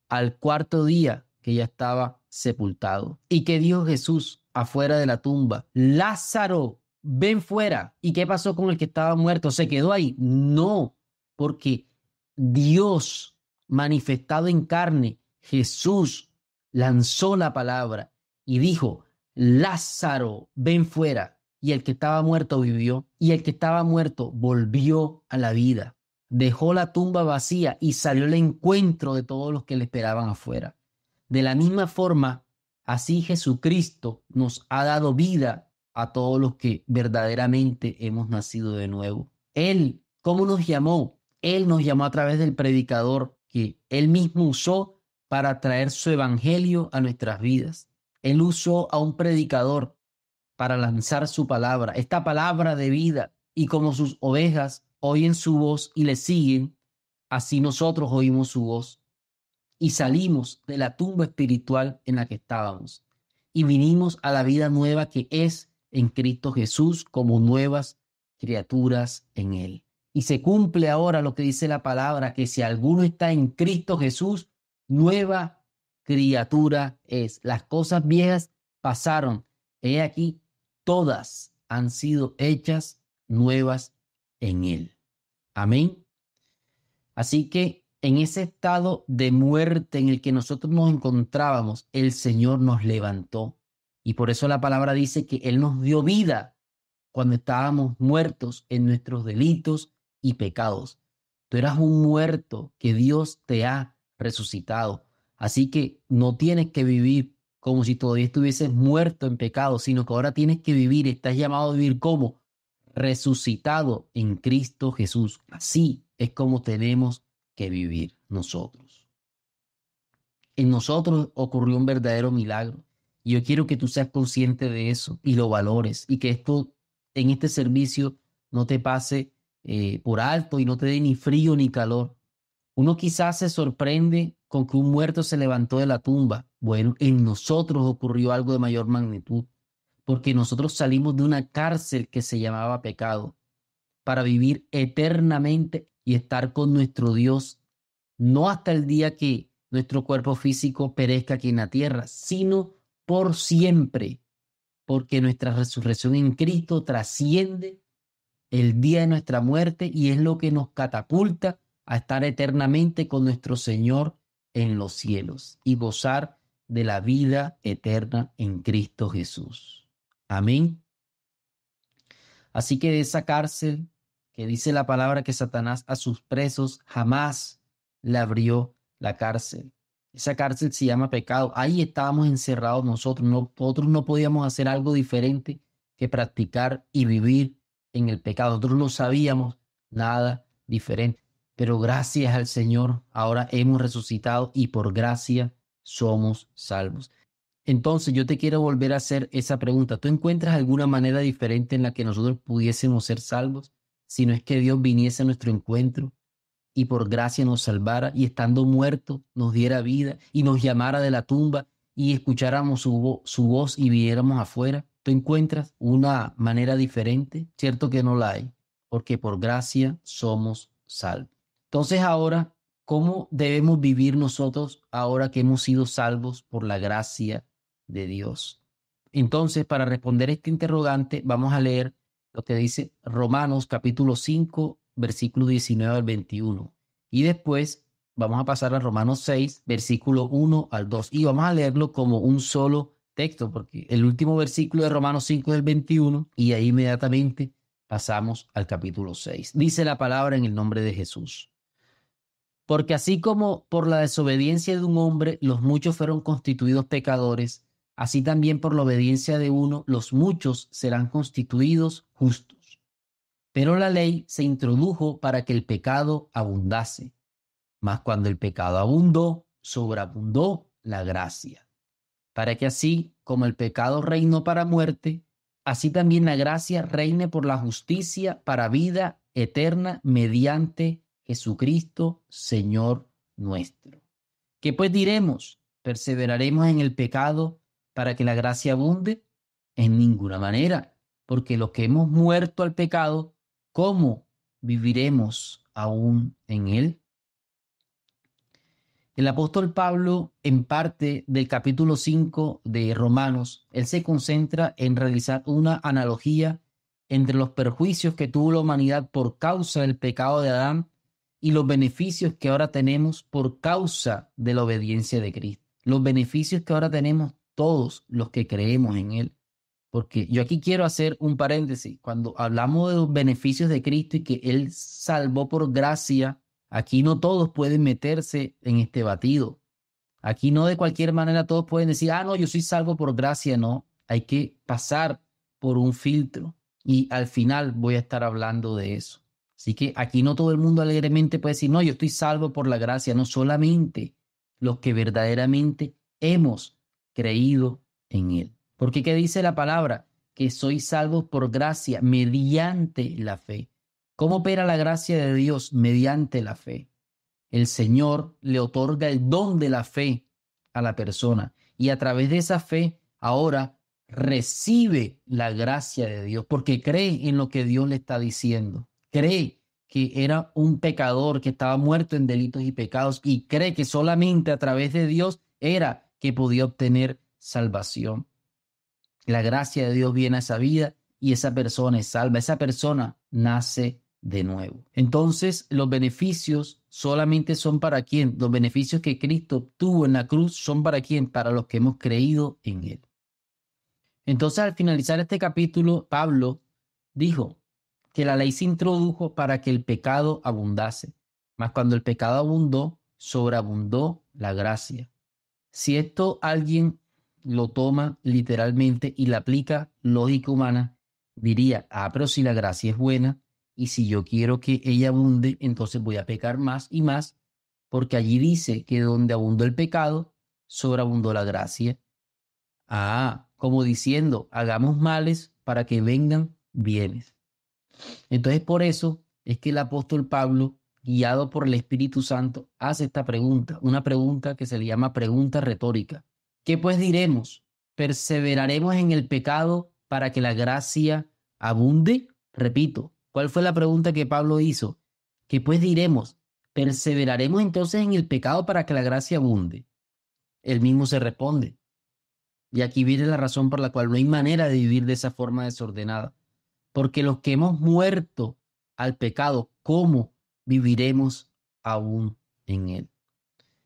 al cuarto día que ya estaba sepultado. ¿Y qué dijo Jesús afuera de la tumba? Lázaro, ven fuera. ¿Y qué pasó con el que estaba muerto? ¿Se quedó ahí? No, porque Dios manifestado en carne, Jesús, lanzó la palabra y dijo, Lázaro, ven fuera. Y el que estaba muerto vivió, y el que estaba muerto volvió a la vida. Dejó la tumba vacía y salió al encuentro de todos los que le esperaban afuera. De la misma forma, así Jesucristo nos ha dado vida a todos los que verdaderamente hemos nacido de nuevo. Él, ¿cómo nos llamó? Él nos llamó a través del predicador que Él mismo usó para traer su evangelio a nuestras vidas. Él usó a un predicador para lanzar su palabra, esta palabra de vida, y como sus ovejas oyen su voz y le siguen, así nosotros oímos su voz y salimos de la tumba espiritual en la que estábamos y vinimos a la vida nueva que es en Cristo Jesús como nuevas criaturas en Él. Y se cumple ahora lo que dice la palabra, que si alguno está en Cristo Jesús, nueva criatura es. Las cosas viejas pasaron. He aquí, todas han sido hechas nuevas en Él. Amén. Así que en ese estado de muerte en el que nosotros nos encontrábamos, el Señor nos levantó. Y por eso la palabra dice que Él nos dio vida cuando estábamos muertos en nuestros delitos y pecados. Tú eras un muerto que Dios te ha resucitado. Así que no tienes que vivir como si todavía estuvieses muerto en pecado, sino que ahora tienes que vivir, estás llamado a vivir como resucitado en Cristo Jesús. Así es como tenemos que vivir nosotros. En nosotros ocurrió un verdadero milagro. Y yo quiero que tú seas consciente de eso y lo valores, y que esto en este servicio no te pase por alto y no te dé ni frío ni calor. Uno quizás se sorprende con que un muerto se levantó de la tumba. Bueno, en nosotros ocurrió algo de mayor magnitud, porque nosotros salimos de una cárcel que se llamaba pecado para vivir eternamente y estar con nuestro Dios, no hasta el día que nuestro cuerpo físico perezca aquí en la tierra, sino por siempre, porque nuestra resurrección en Cristo trasciende el día de nuestra muerte y es lo que nos catapulta a estar eternamente con nuestro Señor en los cielos y gozar de la vida eterna en Cristo Jesús. Amén. Así que de esa cárcel que dice la palabra que Satanás a sus presos jamás le abrió la cárcel. Esa cárcel se llama pecado. Ahí estábamos encerrados nosotros. Nosotros no podíamos hacer algo diferente que practicar y vivir en el pecado. Nosotros no sabíamos nada diferente. Pero gracias al Señor, ahora hemos resucitado y por gracia somos salvos. Entonces yo te quiero volver a hacer esa pregunta. ¿Tú encuentras alguna manera diferente en la que nosotros pudiésemos ser salvos? Si no es que Dios viniese a nuestro encuentro y por gracia nos salvara y estando muertos nos diera vida y nos llamara de la tumba y escucháramos su voz y viéramos afuera. ¿Tú encuentras una manera diferente? Cierto que no la hay, porque por gracia somos salvos. Entonces ahora, ¿cómo debemos vivir nosotros ahora que hemos sido salvos por la gracia de Dios? Entonces, para responder este interrogante, vamos a leer lo que dice Romanos capítulo 5, versículo 19 al 21. Y después vamos a pasar a Romanos 6, versículo 1 al 2. Y vamos a leerlo como un solo texto, porque el último versículo de Romanos 5 es el 21 y ahí inmediatamente pasamos al capítulo 6. Dice la palabra en el nombre de Jesús. Porque así como por la desobediencia de un hombre los muchos fueron constituidos pecadores, así también por la obediencia de uno los muchos serán constituidos justos. Pero la ley se introdujo para que el pecado abundase. Mas cuando el pecado abundó, sobreabundó la gracia. Para que así como el pecado reinó para muerte, así también la gracia reine por la justicia para vida eterna mediante Jesucristo, Señor nuestro. ¿Qué pues diremos? ¿Perseveraremos en el pecado para que la gracia abunde? En ninguna manera, porque los que hemos muerto al pecado, ¿cómo viviremos aún en él? El apóstol Pablo, en parte del capítulo 5 de Romanos, él se concentra en realizar una analogía entre los perjuicios que tuvo la humanidad por causa del pecado de Adán y los beneficios que ahora tenemos por causa de la obediencia de Cristo. Los beneficios que ahora tenemos todos los que creemos en Él. Porque yo aquí quiero hacer un paréntesis. Cuando hablamos de los beneficios de Cristo y que Él salvó por gracia, aquí no todos pueden meterse en este batido. Aquí no de cualquier manera todos pueden decir, no, yo soy salvo por gracia. No, hay que pasar por un filtro. Y al final voy a estar hablando de eso. Así que aquí no todo el mundo alegremente puede decir, no, yo estoy salvo por la gracia. No, solamente los que verdaderamente hemos creído en Él. Porque ¿qué dice la palabra? Que soy salvo por gracia mediante la fe. ¿Cómo opera la gracia de Dios? Mediante la fe. El Señor le otorga el don de la fe a la persona y a través de esa fe ahora recibe la gracia de Dios porque cree en lo que Dios le está diciendo. Cree que era un pecador que estaba muerto en delitos y pecados y cree que solamente a través de Dios era que podía obtener salvación. La gracia de Dios viene a esa vida y esa persona es salva. Esa persona nace de nuevo. Entonces, los beneficios solamente son para quién. Los beneficios que Cristo obtuvo en la cruz son para quién. Para los que hemos creído en Él. Entonces, al finalizar este capítulo, Pablo dijo que la ley se introdujo para que el pecado abundase. mas cuando el pecado abundó, sobreabundó la gracia. Si esto alguien lo toma literalmente y le aplica lógica humana, diría, pero si la gracia es buena y si yo quiero que ella abunde, entonces voy a pecar más y más, porque allí dice que donde abundó el pecado, sobreabundó la gracia. Como diciendo, hagamos males para que vengan bienes. Entonces por eso es que el apóstol Pablo, guiado por el Espíritu Santo, hace esta pregunta, una pregunta que se le llama pregunta retórica. ¿Qué pues diremos? ¿Perseveraremos en el pecado para que la gracia abunde? Repito, ¿cuál fue la pregunta que Pablo hizo? ¿Qué pues diremos? ¿Perseveraremos entonces en el pecado para que la gracia abunde? Él mismo se responde. Y aquí viene la razón por la cual no hay manera de vivir de esa forma desordenada. Porque los que hemos muerto al pecado, ¿cómo viviremos aún en él?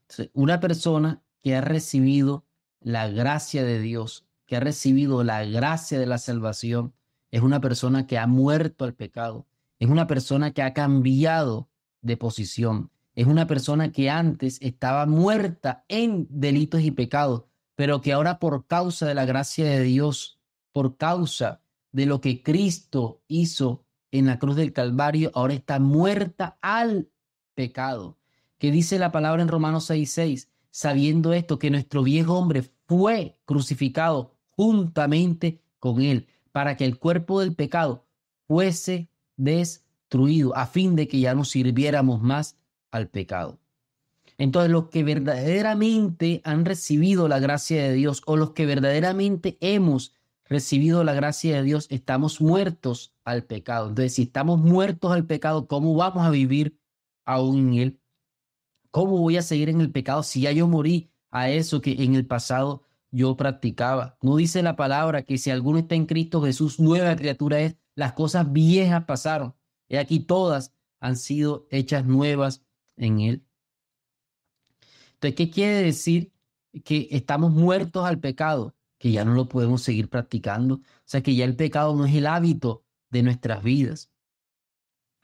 Entonces, una persona que ha recibido la gracia de Dios, que ha recibido la gracia de la salvación, es una persona que ha muerto al pecado, es una persona que ha cambiado de posición, es una persona que antes estaba muerta en delitos y pecados, pero que ahora por causa de la gracia de Dios, por causa de lo que Cristo hizo en la cruz del Calvario, ahora está muerta al pecado. Que dice la palabra en Romanos 6:6, sabiendo esto, que nuestro viejo hombre fue crucificado juntamente con él, para que el cuerpo del pecado fuese destruido, a fin de que ya no sirviéramos más al pecado. Entonces, los que verdaderamente han recibido la gracia de Dios, o los que verdaderamente hemos recibido la gracia de Dios, estamos muertos al pecado. Entonces, si estamos muertos al pecado, ¿cómo vamos a vivir aún en él? ¿Cómo voy a seguir en el pecado si ya yo morí a eso que en el pasado yo practicaba? No dice la palabra que si alguno está en Cristo Jesús, nueva criatura es, las cosas viejas pasaron. Y aquí todas han sido hechas nuevas en él. Entonces, ¿qué quiere decir? Que estamos muertos al pecado, que ya no lo podemos seguir practicando. O sea, que ya el pecado no es el hábito de nuestras vidas.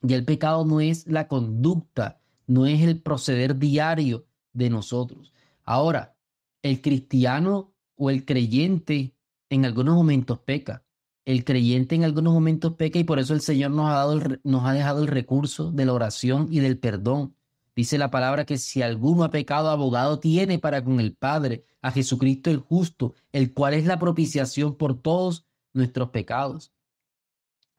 Ya el pecado no es la conducta, no es el proceder diario de nosotros. Ahora, el cristiano o el creyente en algunos momentos peca. El creyente en algunos momentos peca y por eso el Señor nos ha dejado el recurso de la oración y del perdón. Dice la palabra que si alguno ha pecado, abogado tiene para con el Padre, a Jesucristo el justo, el cual es la propiciación por todos nuestros pecados.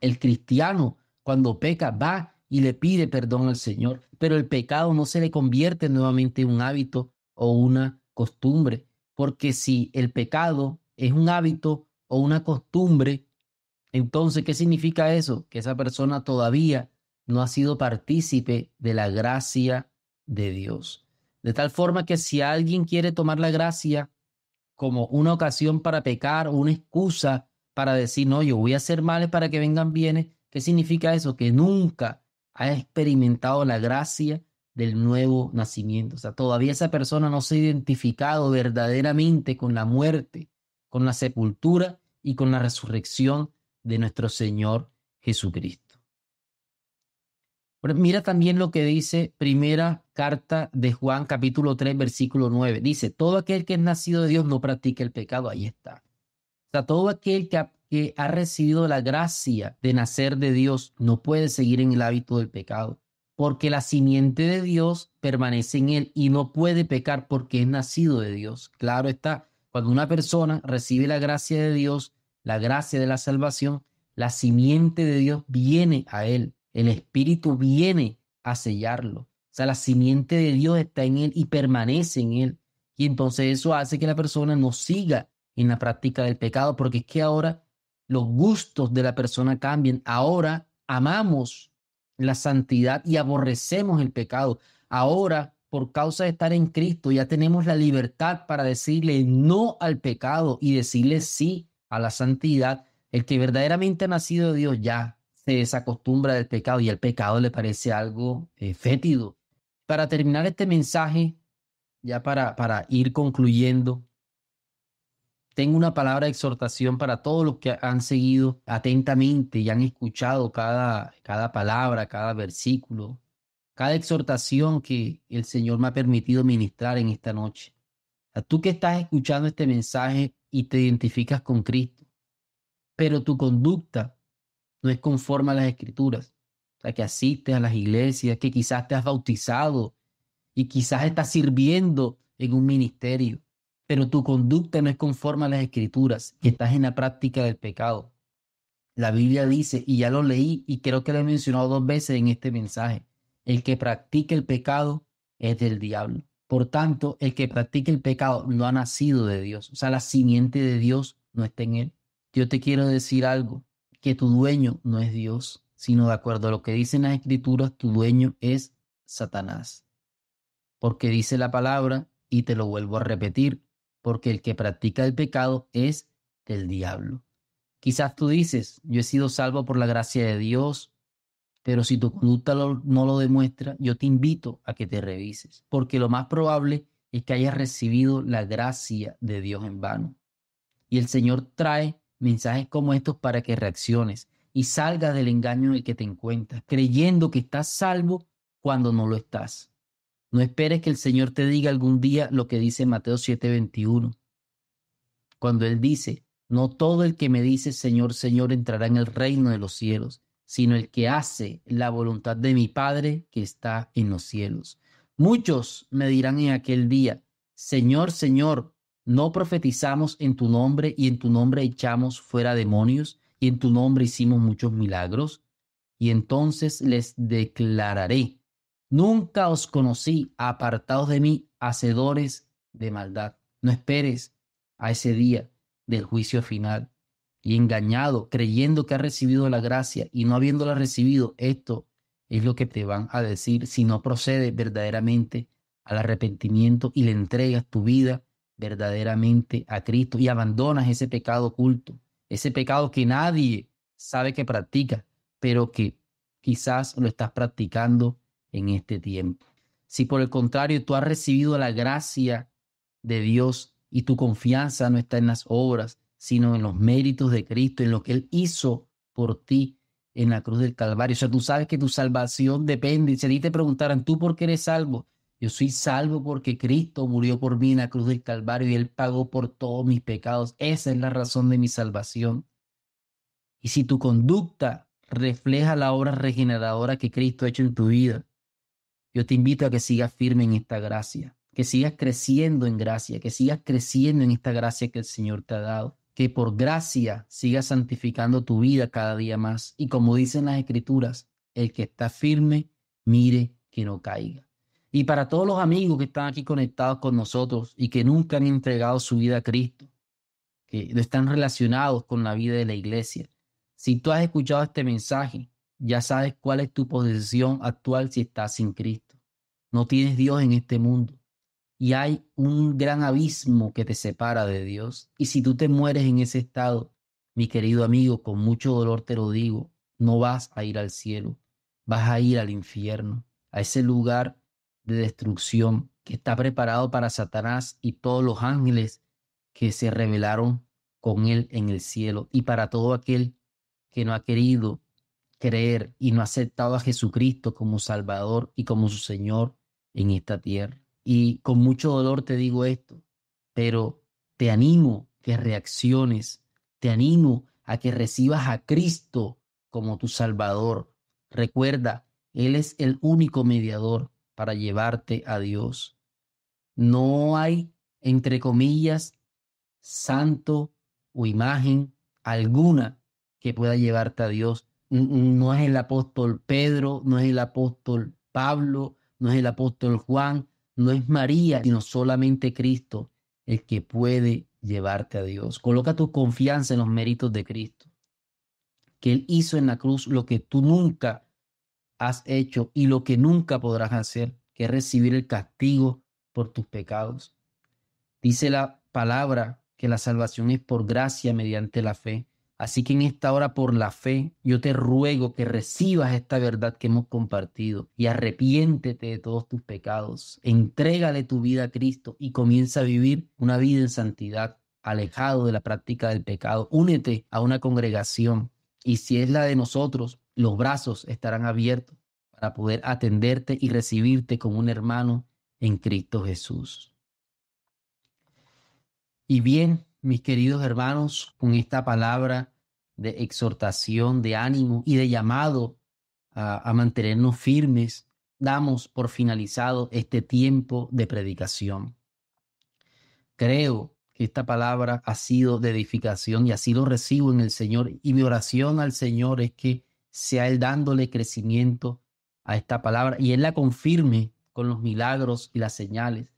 El cristiano, cuando peca, va y le pide perdón al Señor, pero el pecado no se le convierte nuevamente en un hábito o una costumbre, porque si el pecado es un hábito o una costumbre, entonces, ¿qué significa eso? Que esa persona todavía no ha sido partícipe de la gracia de Dios. De tal forma que si alguien quiere tomar la gracia como una ocasión para pecar o una excusa para decir, no, yo voy a hacer males para que vengan bienes, ¿qué significa eso? Que nunca ha experimentado la gracia del nuevo nacimiento. O sea, todavía esa persona no se ha identificado verdaderamente con la muerte, con la sepultura y con la resurrección de nuestro Señor Jesucristo. Pero mira también lo que dice primera carta de Juan, capítulo 3, versículo 9. Dice, todo aquel que es nacido de Dios no practica el pecado. Ahí está. O sea, todo aquel que ha recibido la gracia de nacer de Dios no puede seguir en el hábito del pecado, porque la simiente de Dios permanece en él y no puede pecar porque es nacido de Dios. Claro está, cuando una persona recibe la gracia de Dios, la gracia de la salvación, la simiente de Dios viene a él, el Espíritu viene a sellarlo. O sea, la simiente de Dios está en él y permanece en él. Y entonces eso hace que la persona no siga en la práctica del pecado, porque es que ahora los gustos de la persona cambian. Ahora amamos la santidad y aborrecemos el pecado. Ahora, por causa de estar en Cristo, ya tenemos la libertad para decirle no al pecado y decirle sí a la santidad. El que verdaderamente ha nacido de Dios ya se desacostumbra del pecado y el pecado le parece algo fétido. Para terminar este mensaje, ya para ir concluyendo, tengo una palabra de exhortación para todos los que han seguido atentamente y han escuchado cada palabra, cada versículo. cada exhortación que el Señor me ha permitido ministrar en esta noche. A tú que estás escuchando este mensaje y te identificas con Cristo, pero tu conducta no es conforme a las Escrituras. O sea, que asistes a las iglesias, que quizás te has bautizado y quizás estás sirviendo en un ministerio, pero tu conducta no es conforme a las Escrituras, que estás en la práctica del pecado. La Biblia dice, y ya lo leí y creo que lo he mencionado 2 veces en este mensaje, el que practica el pecado es del diablo. Por tanto, el que practica el pecado no ha nacido de Dios. O sea, la simiente de Dios no está en él. Yo te quiero decir algo, que tu dueño no es Dios, sino de acuerdo a lo que dicen las Escrituras, tu dueño es Satanás. Porque dice la palabra, y te lo vuelvo a repetir, porque el que practica el pecado es del diablo. Quizás tú dices, yo he sido salvo por la gracia de Dios, pero si tu conducta no lo demuestra, yo te invito a que te revises, porque lo más probable es que hayas recibido la gracia de Dios en vano. Y el Señor trae mensajes como estos para que reacciones y salgas del engaño en el que te encuentras, creyendo que estás salvo cuando no lo estás. No esperes que el Señor te diga algún día lo que dice Mateo 7:21, cuando Él dice, no todo el que me dice Señor, Señor entrará en el reino de los cielos, sino el que hace la voluntad de mi Padre que está en los cielos. Muchos me dirán en aquel día, Señor, Señor, ¿no profetizamos en tu nombre y en tu nombre echamos fuera demonios y en tu nombre hicimos muchos milagros? Y entonces les declararé, nunca os conocí, apartados de mí, hacedores de maldad. No esperes a ese día del juicio final y engañado, creyendo que has recibido la gracia y no habiéndola recibido, esto es lo que te van a decir si no procedes verdaderamente al arrepentimiento y le entregas tu vida verdaderamente a Cristo y abandonas ese pecado oculto, ese pecado que nadie sabe que practica, pero que quizás lo estás practicando en este tiempo. Si por el contrario tú has recibido la gracia de Dios y tu confianza no está en las obras, sino en los méritos de Cristo, en lo que Él hizo por ti en la cruz del Calvario. O sea, tú sabes que tu salvación depende. Si a ti te preguntaran, ¿tú por qué eres salvo? Yo soy salvo porque Cristo murió por mí en la cruz del Calvario y Él pagó por todos mis pecados. Esa es la razón de mi salvación. Y si tu conducta refleja la obra regeneradora que Cristo ha hecho en tu vida, yo te invito a que sigas firme en esta gracia, que sigas creciendo en gracia, que sigas creciendo en esta gracia que el Señor te ha dado, que por gracia sigas santificando tu vida cada día más. Y como dicen las Escrituras, el que está firme, mire que no caiga. Y para todos los amigos que están aquí conectados con nosotros y que nunca han entregado su vida a Cristo, que no están relacionados con la vida de la iglesia, si tú has escuchado este mensaje, ya sabes cuál es tu posición actual si estás sin Cristo. No tienes Dios en este mundo y hay un gran abismo que te separa de Dios. Y si tú te mueres en ese estado, mi querido amigo, con mucho dolor te lo digo, no vas a ir al cielo, vas a ir al infierno, a ese lugar de destrucción que está preparado para Satanás y todos los ángeles que se rebelaron con él en el cielo, y para todo aquel que no ha querido creer y no ha aceptado a Jesucristo como Salvador y como su Señor en esta tierra. Y con mucho dolor te digo esto, pero te animo que reacciones, te animo a que recibas a Cristo como tu Salvador. Recuerda, Él es el único mediador para llevarte a Dios. No hay, entre comillas, santo o imagen alguna que pueda llevarte a Dios. No es el apóstol Pedro, no es el apóstol Pablo, no es el apóstol Juan, no es María, sino solamente Cristo el que puede llevarte a Dios. Coloca tu confianza en los méritos de Cristo, que Él hizo en la cruz lo que tú nunca has hecho y lo que nunca podrás hacer, que es recibir el castigo por tus pecados. Dice la palabra que la salvación es por gracia mediante la fe. Así que en esta hora, por la fe, yo te ruego que recibas esta verdad que hemos compartido y arrepiéntete de todos tus pecados. Entrégale tu vida a Cristo y comienza a vivir una vida en santidad, alejado de la práctica del pecado. Únete a una congregación y si es la de nosotros, los brazos estarán abiertos poder atenderte y recibirte como un hermano en Cristo Jesús. Y bien, mis queridos hermanos, con esta palabra de exhortación, de ánimo y de llamado a mantenernos firmes, damos por finalizado este tiempo de predicación. Creo que esta palabra ha sido de edificación y así lo recibo en el Señor. Y mi oración al Señor es que sea Él dándole crecimiento a esta palabra y Él la confirme con los milagros y las señales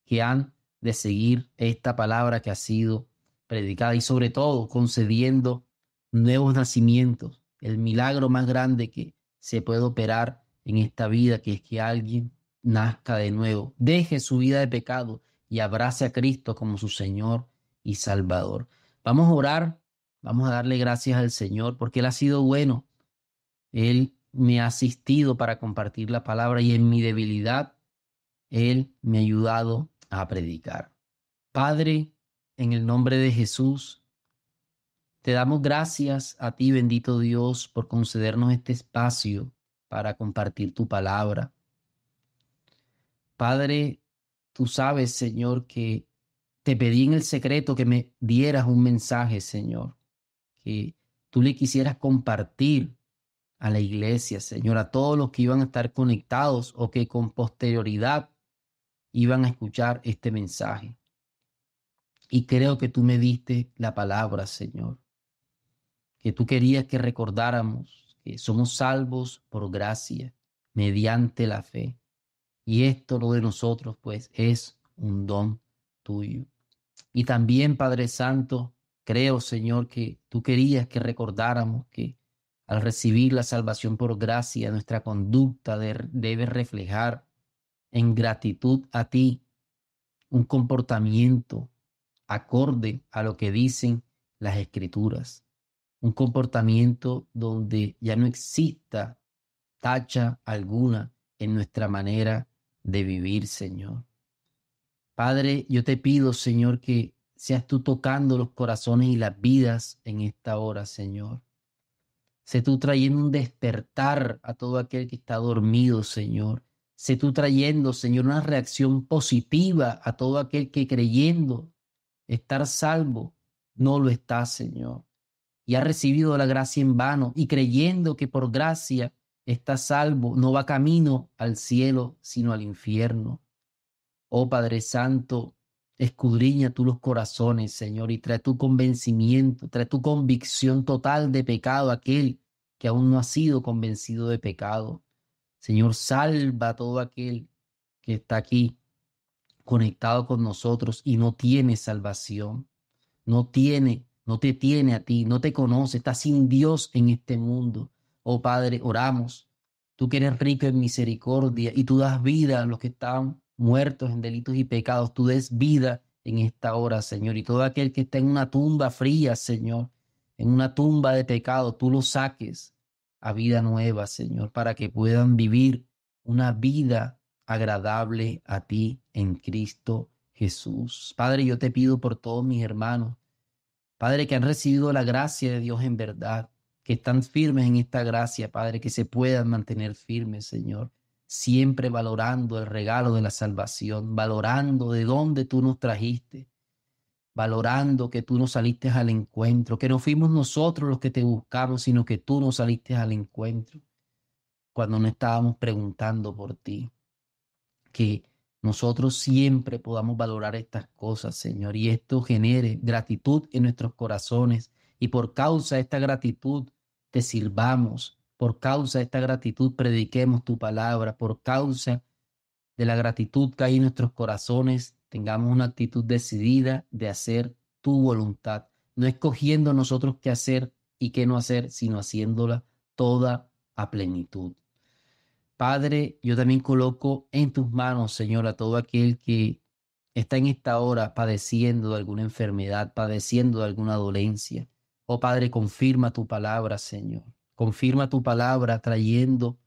que han de seguir esta palabra que ha sido predicada y sobre todo concediendo nuevos nacimientos, el milagro más grande que se puede operar en esta vida, que es que alguien nazca de nuevo, deje su vida de pecado y abrace a Cristo como su Señor y Salvador. Vamos a orar, vamos a darle gracias al Señor porque Él ha sido bueno. Él me ha asistido para compartir la palabra y en mi debilidad Él me ha ayudado a predicar. Padre, en el nombre de Jesús, te damos gracias a ti, bendito Dios, por concedernos este espacio para compartir tu palabra. Padre, tú sabes, Señor, que te pedí en el secreto que me dieras un mensaje, Señor, que tú le quisieras compartir a la iglesia, Señor, a todos los que iban a estar conectados o que con posterioridad iban a escuchar este mensaje. Y creo que tú me diste la palabra, Señor, que tú querías que recordáramos que somos salvos por gracia, mediante la fe. Y esto no de nosotros, pues, es un don tuyo. Y también, Padre Santo, creo, Señor, que tú querías que recordáramos que al recibir la salvación por gracia, nuestra conducta debe reflejar en gratitud a ti un comportamiento acorde a lo que dicen las Escrituras. Un comportamiento donde ya no exista tacha alguna en nuestra manera de vivir, Señor. Padre, yo te pido, Señor, que seas tú tocando los corazones y las vidas en esta hora, Señor. Sé tú trayendo un despertar a todo aquel que está dormido, Señor. Sé tú trayendo, Señor, una reacción positiva a todo aquel que creyendo estar salvo no lo está, Señor. Y ha recibido la gracia en vano y creyendo que por gracia está salvo, no va camino al cielo, sino al infierno. Oh Padre Santo, escudriña tú los corazones, Señor, y trae tu convencimiento, trae tu convicción total de pecado a aquel que aún no ha sido convencido de pecado. Señor, salva a todo aquel que está aquí conectado con nosotros y no tiene salvación, no te tiene a ti, no te conoce, está sin Dios en este mundo. Oh Padre, oramos, tú que eres rico en misericordia y tú das vida a los que están muertos en delitos y pecados, tú des vida en esta hora, Señor, y todo aquel que está en una tumba fría, Señor, en una tumba de pecado, tú lo saques a vida nueva, Señor, para que puedan vivir una vida agradable a ti en Cristo Jesús. Padre, yo te pido por todos mis hermanos, Padre, que han recibido la gracia de Dios en verdad, que están firmes en esta gracia, Padre, que se puedan mantener firmes, Señor, siempre valorando el regalo de la salvación, valorando de dónde tú nos trajiste, valorando que tú nos saliste al encuentro, que no fuimos nosotros los que te buscamos, sino que tú nos saliste al encuentro cuando no estábamos preguntando por ti. Que nosotros siempre podamos valorar estas cosas, Señor, y esto genere gratitud en nuestros corazones y por causa de esta gratitud te sirvamos, por causa de esta gratitud prediquemos tu palabra, por causa de la gratitud que hay en nuestros corazones tengamos una actitud decidida de hacer tu voluntad, no escogiendo nosotros qué hacer y qué no hacer, sino haciéndola toda a plenitud. Padre, yo también coloco en tus manos, Señor, a todo aquel que está en esta hora padeciendo de alguna enfermedad, padeciendo de alguna dolencia. Oh Padre, confirma tu palabra, Señor. Confirma tu palabra trayendo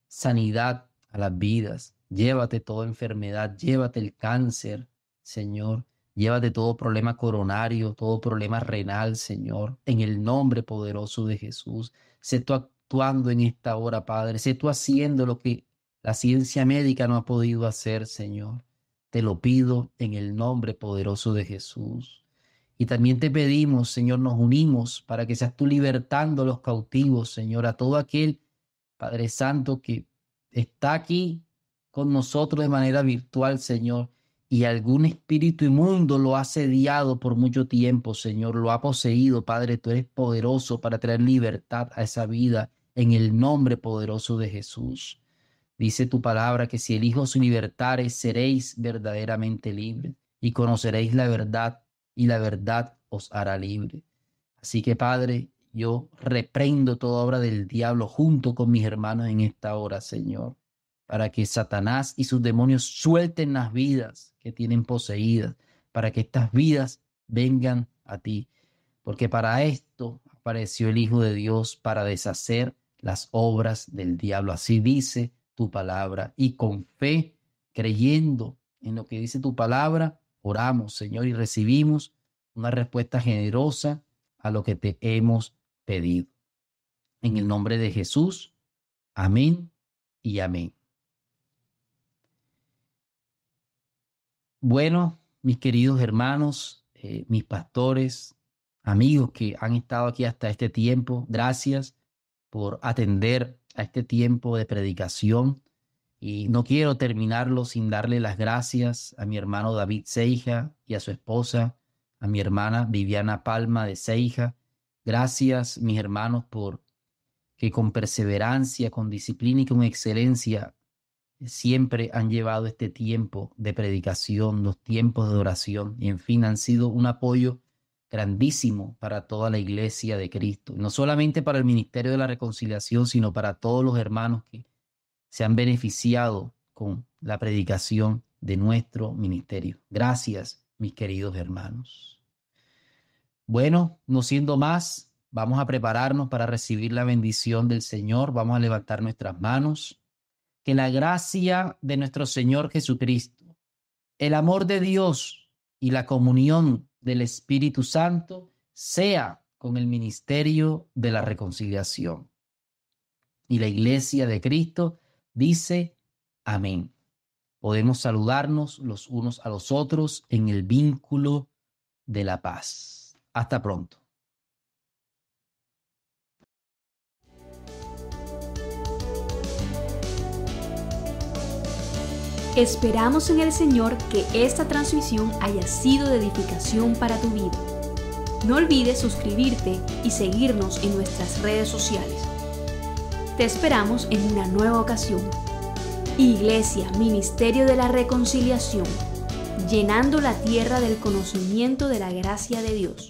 sanidad a las vidas. Llévate toda enfermedad, llévate el cáncer, Señor. Llévate todo problema coronario, todo problema renal, Señor. En el nombre poderoso de Jesús. Sé tú actuando en esta hora, Padre. Sé tú haciendo lo que la ciencia médica no ha podido hacer, Señor. Te lo pido en el nombre poderoso de Jesús. Y también te pedimos, Señor, nos unimos para que seas tú libertando a los cautivos, Señor, a todo aquel, Padre Santo, que está aquí con nosotros de manera virtual, Señor, y algún espíritu inmundo lo ha asediado por mucho tiempo, Señor, lo ha poseído. Padre, tú eres poderoso para traer libertad a esa vida en el nombre poderoso de Jesús. Dice tu palabra que si el Hijo os libertare, seréis verdaderamente libres y conoceréis la verdad y la verdad os hará libre. Así que, Padre, yo reprendo toda obra del diablo junto con mis hermanos en esta hora, Señor, para que Satanás y sus demonios suelten las vidas que tienen poseídas, para que estas vidas vengan a ti. Porque para esto apareció el Hijo de Dios, para deshacer las obras del diablo. Así dice tu palabra. Y con fe, creyendo en lo que dice tu palabra, oramos, Señor, y recibimos una respuesta generosa a lo que te hemos pedido. En el nombre de Jesús, amén y amén. Bueno, mis queridos hermanos, mis pastores, amigos que han estado aquí hasta este tiempo, gracias por atender a este tiempo de predicación. Y no quiero terminarlo sin darle las gracias a mi hermano David Seija y a su esposa, a mi hermana Viviana Palma de Seija. Gracias, mis hermanos, por que con perseverancia, con disciplina y con excelencia siempre han llevado este tiempo de predicación, los tiempos de oración, y en fin, han sido un apoyo grandísimo para toda la iglesia de Cristo. No solamente para el Ministerio de la Reconciliación, sino para todos los hermanos que se han beneficiado con la predicación de nuestro ministerio. Gracias, mis queridos hermanos. Bueno, no siendo más, vamos a prepararnos para recibir la bendición del Señor. Vamos a levantar nuestras manos. Que la gracia de nuestro Señor Jesucristo, el amor de Dios y la comunión del Espíritu Santo sea con el ministerio de la reconciliación. Y la Iglesia de Cristo dice amén. Podemos saludarnos los unos a los otros en el vínculo de la paz. Hasta pronto. Esperamos en el Señor que esta transmisión haya sido de edificación para tu vida. No olvides suscribirte y seguirnos en nuestras redes sociales. Te esperamos en una nueva ocasión. Iglesia, Ministerio de la Reconciliación, llenando la tierra del conocimiento de la gracia de Dios.